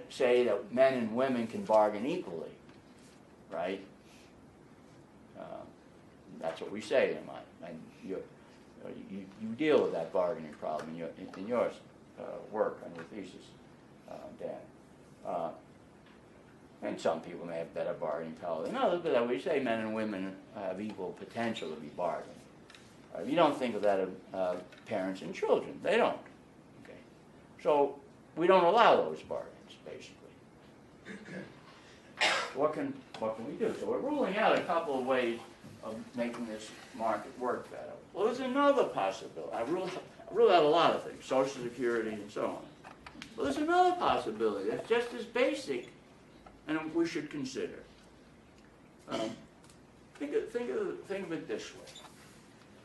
say that men and women can bargain equally, right? That's what we say in mine. And you deal with that bargaining problem in your work on your thesis, Dan. And some people may have better bargaining power than others, but we say men and women have equal potential to be bargained. You don't think of that of parents and children. They don't. Okay. So we don't allow those bargains, basically. What can we do? So we're ruling out a couple of ways of making this market work better. Well, there's another possibility. I ruled out a lot of things, Social Security and so on. Well, there's another possibility that's just as basic and we should consider. Think of it this way.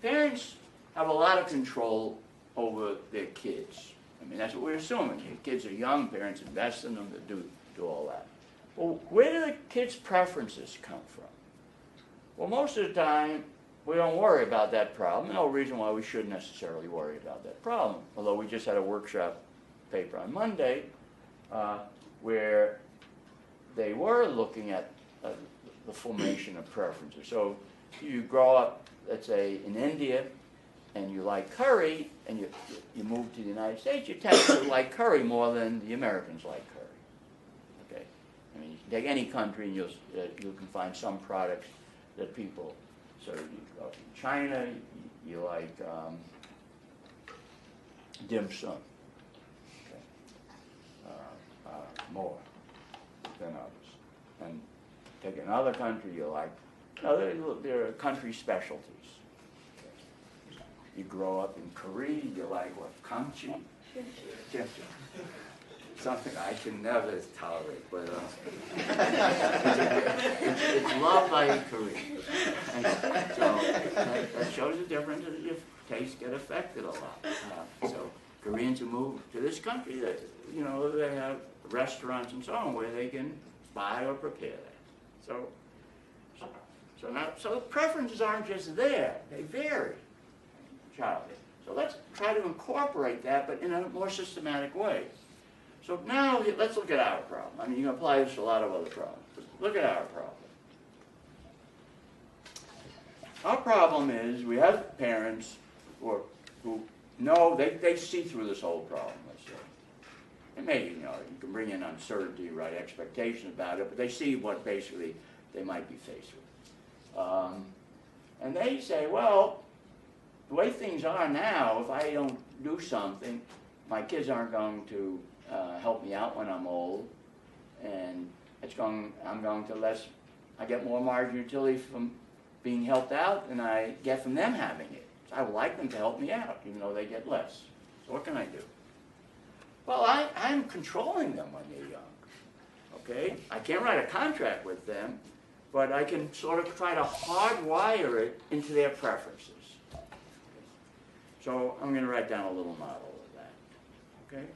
Parents have a lot of control over their kids. I mean, that's what we're assuming. Your kids are young, parents invest in them to do all that. Well, where do the kids' preferences come from? Well, most of the time, we don't worry about that problem. No reason why we shouldn't necessarily worry about that problem. Although we just had a workshop paper on Monday where they were looking at the formation of preferences. So you grow up, let's say, in India, and you like curry, and you move to the United States, you tend to like curry more than the Americans like curry. Okay, I mean, you can take any country, and you can find some products that people. So you go to China, you like dim sum, okay, more than others. And take another country, you like. There are country specialties. You grow up in Korea, you like what? Kimchi? Something I can never tolerate, but it's loved by Koreans. And so that shows the difference that your tastes get affected a lot. So Koreans who move to this country, they have restaurants and so on where they can buy or prepare that. So the preferences aren't just there; they vary. Childhood. So let's try to incorporate that, but in a more systematic way. So now let's look at our problem. I mean, you can apply this to a lot of other problems. But look at our problem. Our problem is we have parents who know, they see through this whole problem, let's say. And maybe, you can bring in uncertainty, right, expectations about it, but they see what basically they might be faced with. And they say, well, the way things are now, if I don't do something, my kids aren't going to help me out when I'm old, and I get more marginal utility from being helped out than I get from them having it. So I would like them to help me out, even though they get less. So what can I do? Well, I'm controlling them when they're young. Okay? I can't write a contract with them, but I can sort of try to hardwire it into their preferences. So I'm going to write down a little model of that. Okay?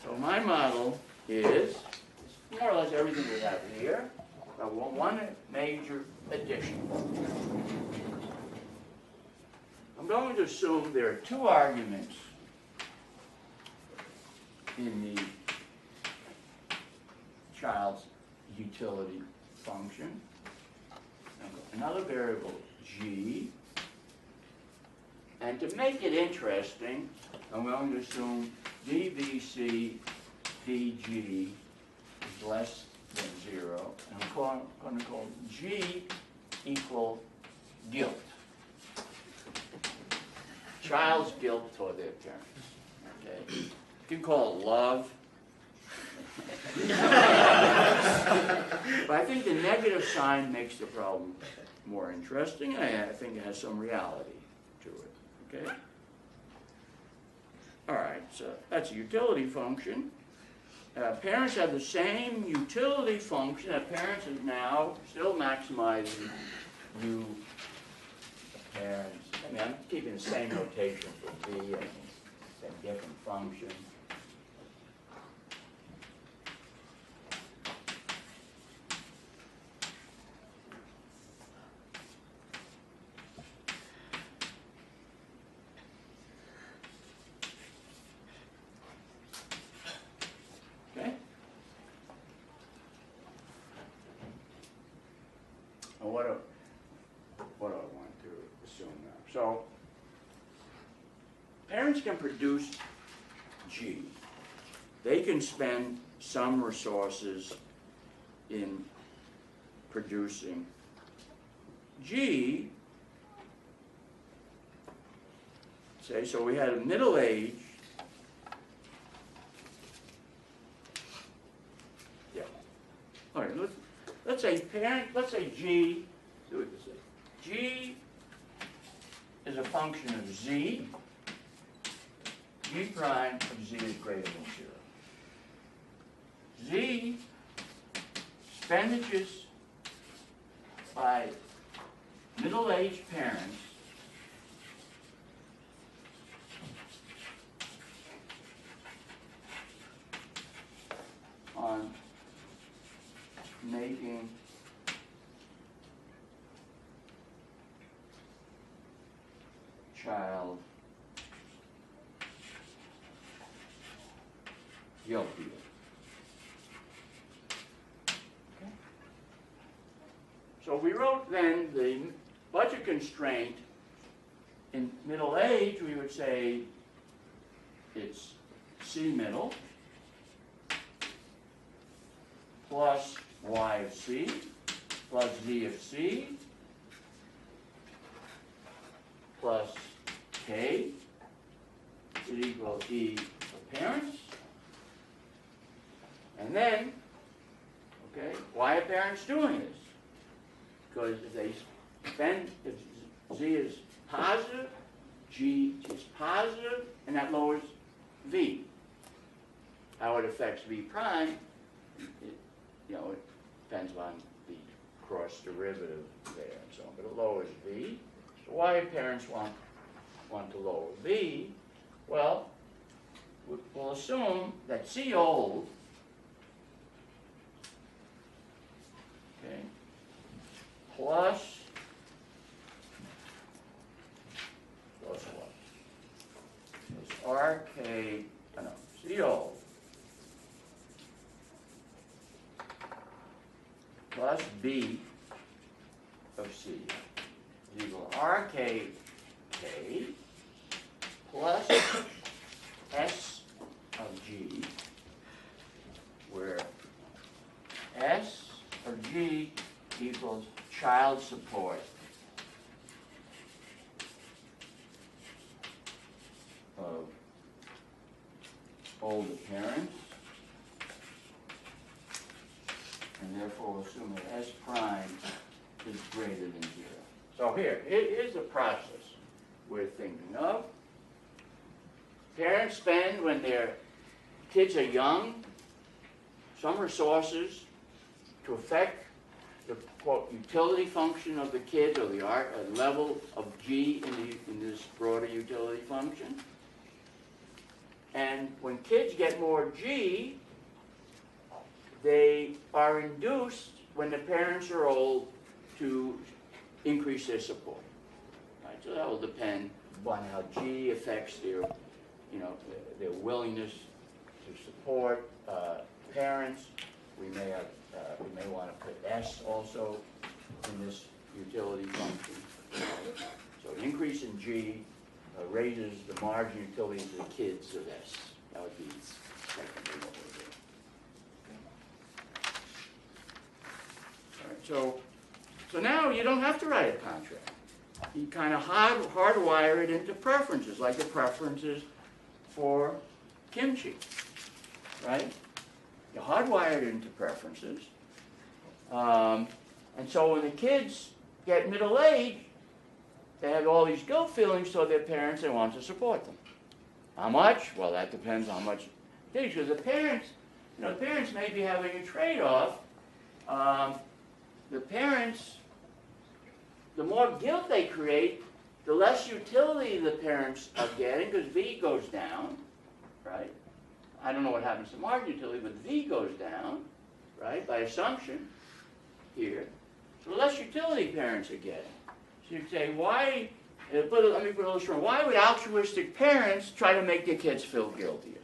So my model is more or less everything we have here, but one major addition. I'm going to assume there are two arguments in the child's utility function. Another variable, g. And to make it interesting, I'm going to assume dBc dg is less than 0. And I'm going to call g equal guilt. Child's guilt toward their parents. Okay? You can call it love. But I think the negative sign makes the problem more interesting. I think it has some reality to it. Okay? All right, so that's a utility function. Parents have the same utility function that parents is now still maximizing U parents. I mean, I'm keeping the same notation for V and same different function. Okay? Well, what do I want to assume now? So, parents can produce G. They can spend some resources in producing G. Say, so we had a middle age. Yeah. All right, let's say G, do it this way. G is a function of Z. G prime of Z is greater than 0. Z, expenditures by middle-aged parents making child guilty. Okay. So we wrote then the budget constraint. In middle age, we would say it's C middle plus Y of C plus Z of C plus K is equal to E of parents. And then, okay, why are parents doing this? Because if they spend, if Z is positive, G is positive, and that lowers V. How it affects V prime, it depends on the cross derivative there and so on, but it lowers V. So why do parents want to lower V? Well, we'll assume that C old, okay, plus what? CO plus B of C is equal to RK K plus S of G, where S of G equals child support of older parents, and therefore we'll assume that S prime is greater than 0. So here's the process we're thinking of. Parents spend, when their kids are young, some resources to affect the, quote, utility function of the kid, or the level of G in this broader utility function. And when kids get more G, they are induced, when the parents are old, to increase their support. Right? So that will depend on how G affects their, their willingness to support parents. We may want to put S also in this utility function. So an increase in G raises the margin utility to the kids of S. That would be technically what we're doing. All right, so now you don't have to write a contract. You kind of hardwire it into preferences, like the preferences for kimchi, right? You hardwire it into preferences. And so when the kids get middle age, they have all these guilt feelings toward their parents. They want to support them. How much? Well, that depends on how much. Because the parents, the parents may be having a trade-off. The parents, the more guilt they create, the less utility the parents are getting, because V goes down, right? I don't know what happens to margin utility, but V goes down, right, by assumption here. So the less utility parents are getting. So you say, why, let me put an illustration. Why would altruistic parents try to make their kids feel guiltier?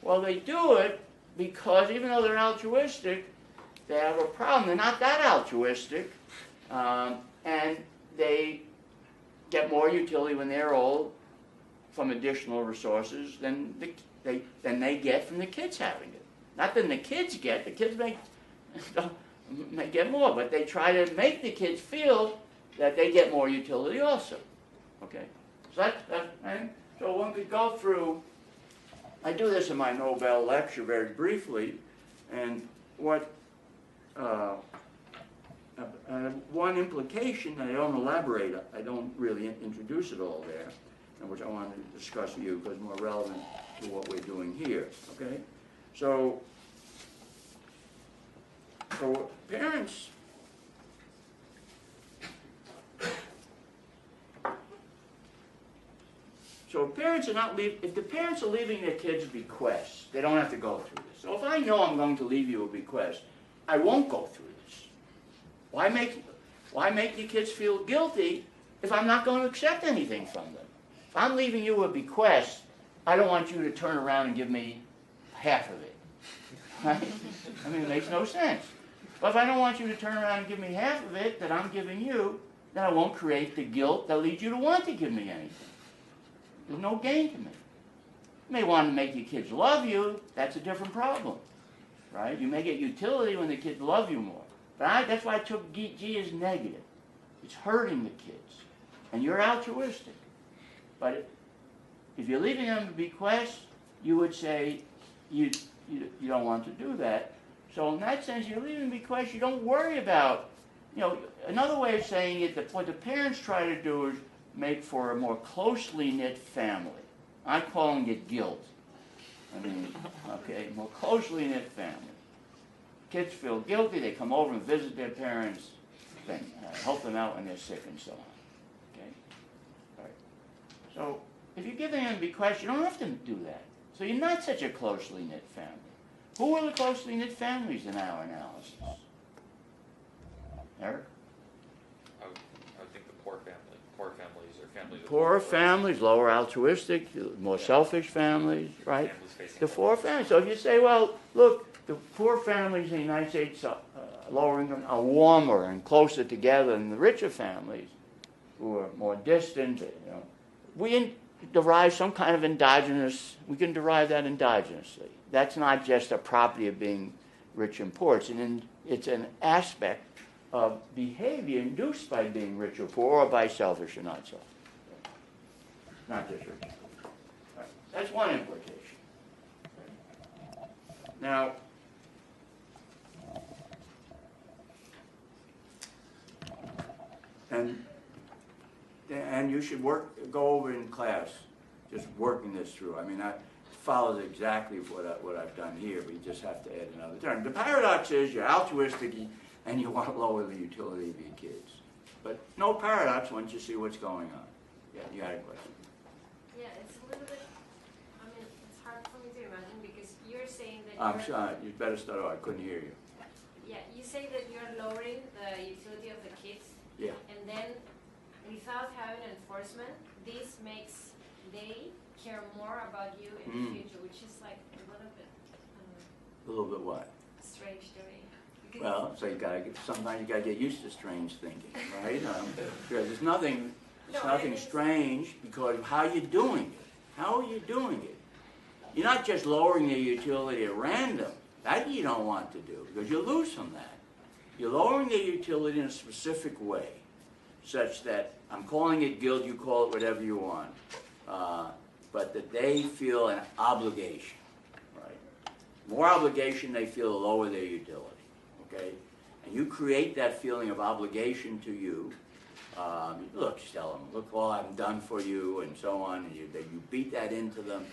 Well, they do it because even though they're altruistic, they have a problem. They're not that altruistic, and they get more utility when they're old from additional resources than they get from the kids having it. Not than the kids get. The kids may get more, but they try to make the kids feel that they get more utility also. Okay? So so one could go through, I do this in my Nobel lecture very briefly, and what one implication, I don't elaborate, I don't really introduce it all there, and which I want to discuss with you because it's more relevant to what we're doing here. Okay? So parents, if the parents are leaving their kids bequests, they don't have to go through this. So if I know I'm going to leave you a bequest, I won't go through this. Why make the kids feel guilty if I'm not going to accept anything from them? If I'm leaving you a bequest, I don't want you to turn around and give me half of it. Right? I mean, it makes no sense. But if I don't want you to turn around and give me half of it that I'm giving you, then I won't create the guilt that leads you to want to give me anything. There's no gain to me. You may want to make your kids love you. That's a different problem. Right? You may get utility when the kids love you more. But that's why I took G as negative. It's hurting the kids. And you're altruistic. But if you're leaving them a bequest, you would say you don't want to do that. So in that sense, you're leaving a bequest, you don't worry about, another way of saying it, that what the parents try to do is make for a more closely knit family. I'm calling it guilt. More closely knit family. Kids feel guilty, they come over and visit their parents, then help them out when they're sick and so on. Okay? All right. So if you're giving them a bequest, you don't have to do that. So you're not such a closely knit family. Who are the closely knit families in our analysis? Eric? I would think the poor families are families. Poor families, lower altruistic, more selfish families, right? Families facing The poor families. So if you say, well, look, the poor families in the United States, lower income, are warmer and closer together than the richer families, who are more distant. We derive some kind of endogenous. We can derive that endogenously. That's not just a property of being rich and poor. It's an aspect of behavior induced by being rich or poor, or by selfish or not selfish. Not just rich and poor. Right. That's one implication. Now, and you should go over in class, just working this through. That follows exactly what I've done here, but you just have to add another term. The paradox is you're altruistic and you want to lower the utility of your kids. But no paradox once you see what's going on. Yeah, you had a question. Yeah, it's a little bit, it's hard for me to imagine because you're saying that I'm sorry, you better start over. I couldn't hear you. Yeah, you say that you're lowering the utility of the kids. Yeah. And then without having enforcement, this makes they care more about you in the future, which is like a little bit A little bit what? strange to me. Because Well, so sometimes you gotta get used to strange thinking, right? There's nothing strange because of how you're doing it. How are you doing it? You're not just lowering the utility at random. That you don't want to do because you lose from that. You're lowering the utility in a specific way, such that I'm calling it guilt. You call it whatever you want, but that they feel an obligation. More obligation they feel, the lower their utility, okay? And you create that feeling of obligation to you. Look, you tell them, look all I've done for you, and so on. And you beat that into them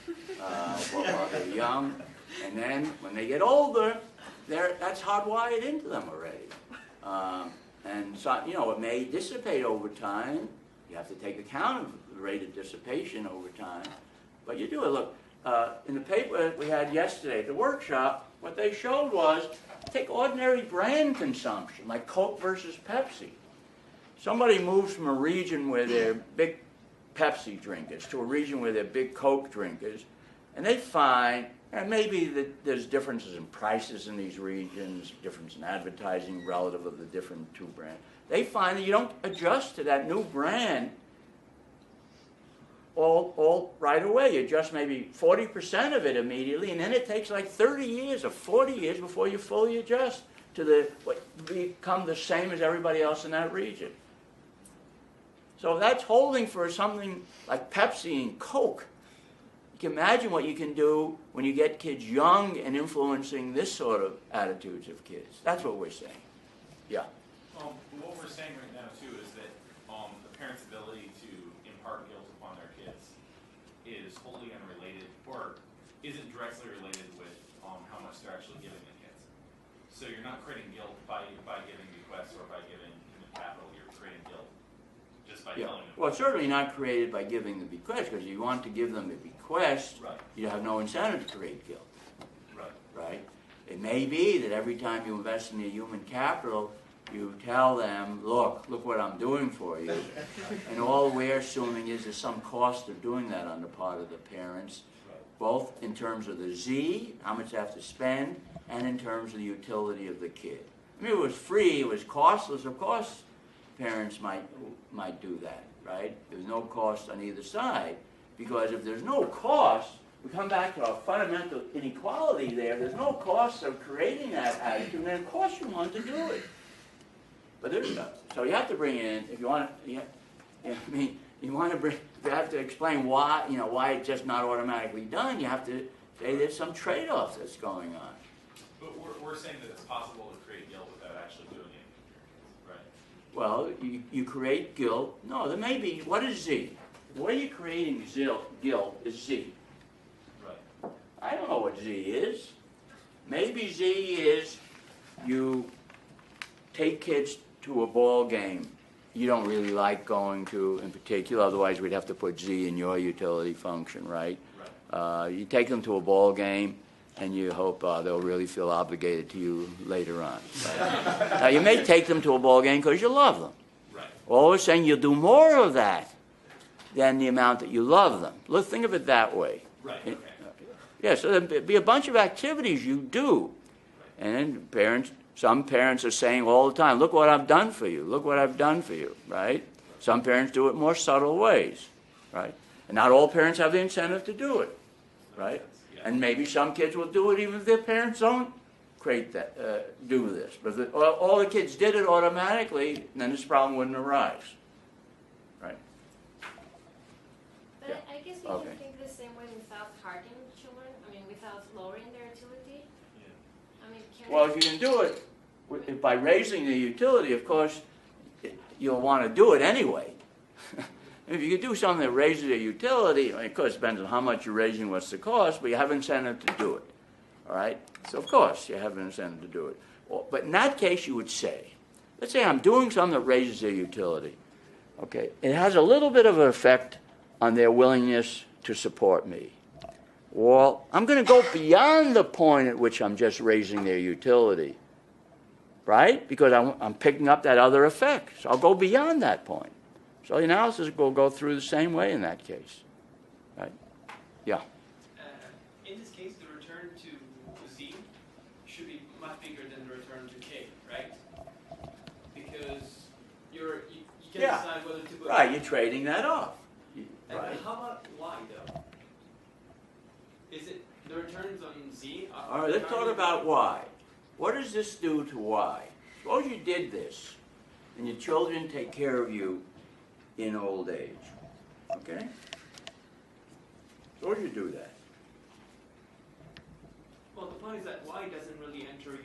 while they're young. And then when they get older, that's hardwired into them already. And so, it may dissipate over time. You have to take account of the rate of dissipation over time. But you do it. Look. In the paper we had yesterday at the workshop, what they showed was take ordinary brand consumption, like Coke versus Pepsi. Somebody moves from a region where they're big Pepsi drinkers to a region where they're big Coke drinkers, and they find, and maybe that there's differences in prices in these regions, difference in advertising relative of the different two brands. They find that you don't adjust to that new brand all right away. You adjust maybe 40% of it immediately, and then it takes like 30 years or 40 years before you fully adjust to become the same as everybody else in that region. So that's holding for something like Pepsi and Coke. You can imagine what you can do when you get kids young and influencing this sort of attitudes of kids. That's what we're saying. Yeah. What we're saying right now, too, is that the parent's ability to impart guilt upon their kids is wholly unrelated, or isn't directly related with how much they're actually giving the kids. So you're not creating guilt by giving bequests or by giving human capital. You're creating guilt just by telling them. Well, it's certainly not created by giving the bequest, because you want to give them a bequest, Right. you have no incentive to create guilt. Right. Right? It may be that every time you invest in your human capital, you tell them, look what I'm doing for you. And all we're assuming is there's some cost of doing that on the part of the parents, both in terms of the Z, how much they have to spend, and in terms of the utility of the kid. I mean, it was free, it was costless, of course parents might do that, right? There's no cost on either side, because if there's no cost, we come back to our fundamental inequality there. There's no cost of creating that attitude, and of course you want to do it. But there's no. So you have to bring in, if you want to, you want to bring, you have to explain why, why it's just not automatically done. You have to say there's some trade-off that's going on. But we're saying that it's possible to create guilt without actually doing it, right? Well, you create guilt. No, there may be, what is Z? The way you're creating guilt is Z. Right. I don't know what Z is. Maybe Z is you take kids to a ball game you don't really like going to in particular, otherwise we'd have to put Z in your utility function, right? Right. You take them to a ball game and you hope they'll really feel obligated to you later on. Right? Now you may take them to a ball game because you love them. Right. All of a sudden you'll do more of that than the amount that you love them. Let's think of it that way. Right. Okay. Yeah, so there'll be a bunch of activities you do. And some parents are saying all the time, look what I've done for you, look what I've done for you, right? Some parents do it in more subtle ways, right? And not all parents have the incentive to do it, right? And maybe some kids will do it even if their parents don't do this. But if all the kids did it automatically, then this problem wouldn't arise, right? But Yeah. I guess we Okay. can think the same way without hurting children. I mean, without lowering their utility. Yeah. I mean, Well, if you can do it by raising the utility, of course, you'll want to do it anyway. If you can do something that raises the utility, of course, it depends on how much you're raising, what's the cost, but you have incentive to do it. All right? So, of course, you have an incentive to do it. Well, but in that case, you would say, let's say I'm doing something that raises their utility. Okay? It has a little bit of an effect on their willingness to support me. Well, I'm going to go beyond the point at which I'm just raising their utility, right? Because I'm picking up that other effect. So I'll go beyond that point. So the analysis will go through the same way in that case, right? Yeah. In this case, the return to Z should be much bigger than the return to K, right? Because you can Yeah. decide whether to put... Right, you're trading that off. And Right. how about Y, though? Is it the returns on Z? All right, let's talk about Y. What does this do to Y? Suppose you did this, and your children take care of you in old age, okay? Suppose you do that. Well, the point is that Y doesn't really enter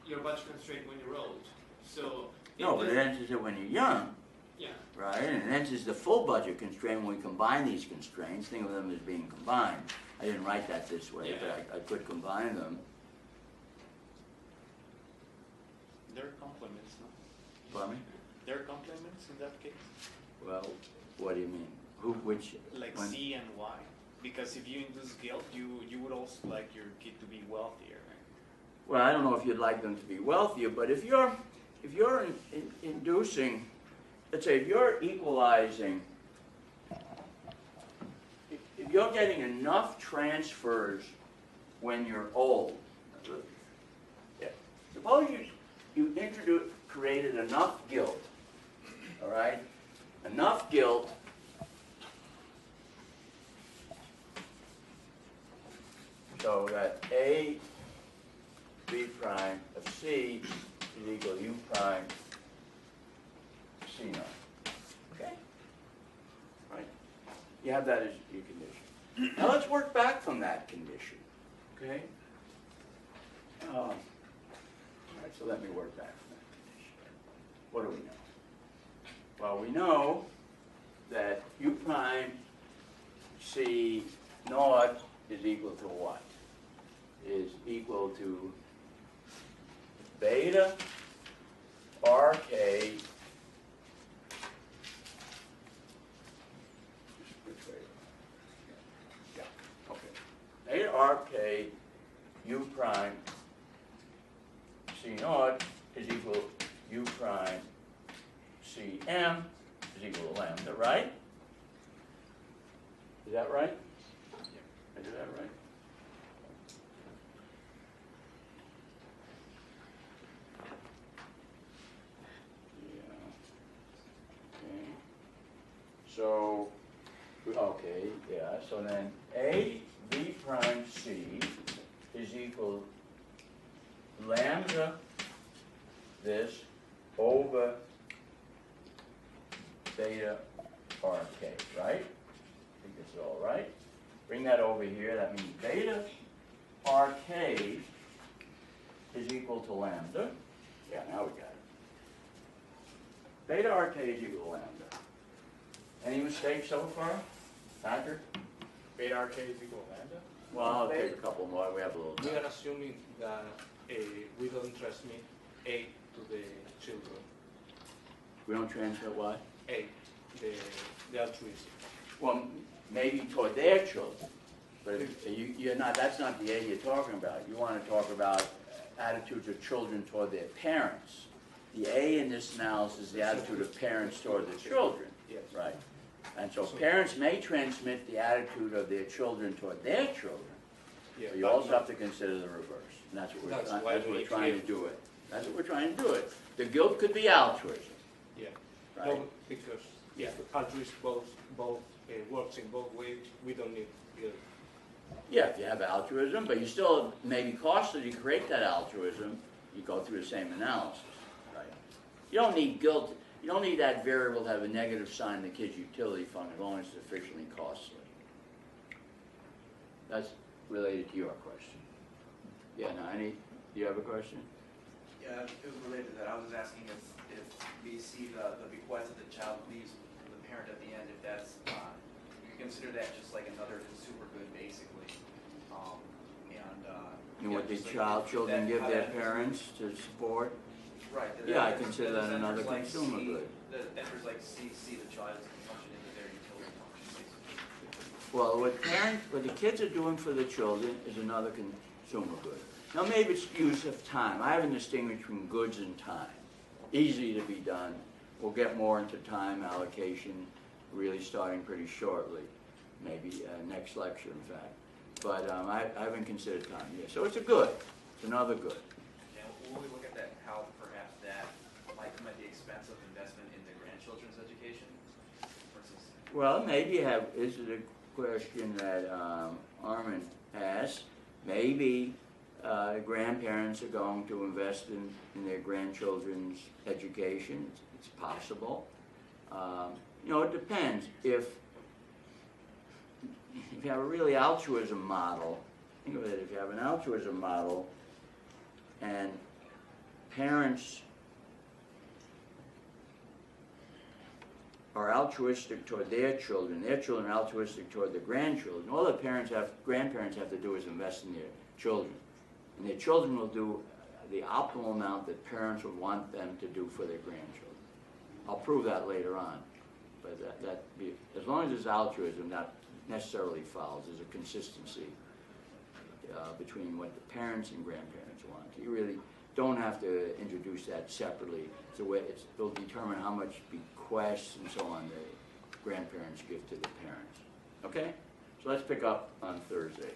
your budget constraint when you're old. So No, but it enters it when you're young. Yeah. Right, and it enters the full budget constraint when we combine these constraints. Think of them as being combined. I didn't write that this way, Yeah. but I could combine them. They're complements, no? Pardon me? They're complements in that case? Well, what do you mean? Which? Like when- C and Y? Because if you induce guilt, you would also like your kid to be wealthier, right? Well, I don't know if you'd like them to be wealthier, but if you're inducing, let's say if you're equalizing, if you're getting enough transfers when you're old, yeah. Suppose you created enough guilt, all right? Enough guilt so that A B prime of C is equal to U prime C naught. Okay? Right? You have that as your condition. Now let's work back from that condition. Okay? All right, so let me work back from that condition. What do we know? Well, we know that U prime C naught is equal to what? Is equal to beta RK yeah, okay. Beta RK U prime C naught is equal to U prime C M is equal to lambda, right? Is that right? Yep. Is that right? So, okay, yeah, so then A B prime C is equal lambda this over beta RK, right? I think this is all right. Bring that over here, that means beta RK is equal to lambda. Yeah, now we got it. Beta RK is equal to lambda. Any mistakes so far, Patrick? Beta RK is equal to lambda? Well, I'll take a couple more. We have a little We time. are assuming that we don't transmit A to the children. We don't transmit what? A, the altruism. Well, maybe toward their children. But you're not, that's not the A you're talking about. You want to talk about attitudes of children toward their parents. The A in this analysis is the attitude of parents toward the children. Yes. Right. And so parents may transmit the attitude of their children toward their children. Yeah, But you but also not- have to consider the reverse. And that's what we're, That's trying, why that's what we we're trying to give- do it. That's what we're trying to do it. The guilt could be altruism. Yeah. Right. No, because if altruism works in both ways, we don't need guilt. Yeah, if you have altruism, but you still may be costly to create that altruism, you go through the same analysis. Right. You don't need guilt. You don't need that variable to have a negative sign in the kid's utility function as long as it's sufficiently costly. That's related to your question. Yeah, now, do you have a question? Yeah, it was related to that. I was just asking if we see the bequest that the child leaves the parent at the end, if that's, you consider that just like another consumer good, basically. And what the just like children that- give how their that- parents to support? Right. Yeah, I consider that another enters like consumer C- good. That enters like C the child's consumption into their utility function, basically. Well, what the kids are doing for the children is another consumer good. Now, maybe it's use of time. I haven't distinguished between goods and time. Easy to be done. We'll get more into time allocation, really starting pretty shortly, maybe next lecture, in fact. But I haven't considered time yet. So it's a good. It's another good. And will we look at that, how perhaps that might come at the expense of investment in the grandchildren's education? Versus, Well, maybe this is a question that Armin asked. Maybe grandparents are going to invest in their grandchildren's education. It's possible. It depends. If you have a really altruism model, think of it, if you have an altruism model and parents are altruistic toward their children are altruistic toward their grandchildren, all the grandparents have to do is invest in their children. And their children will do the optimal amount that parents would want them to do for their grandchildren. I'll prove that later on. But as long as there's altruism, that necessarily follows. There's a consistency between what the parents and grandparents want. You really don't have to introduce that separately. It'll determine how much bequests and so on the grandparents give to the parents. Okay? So let's pick up on Thursday.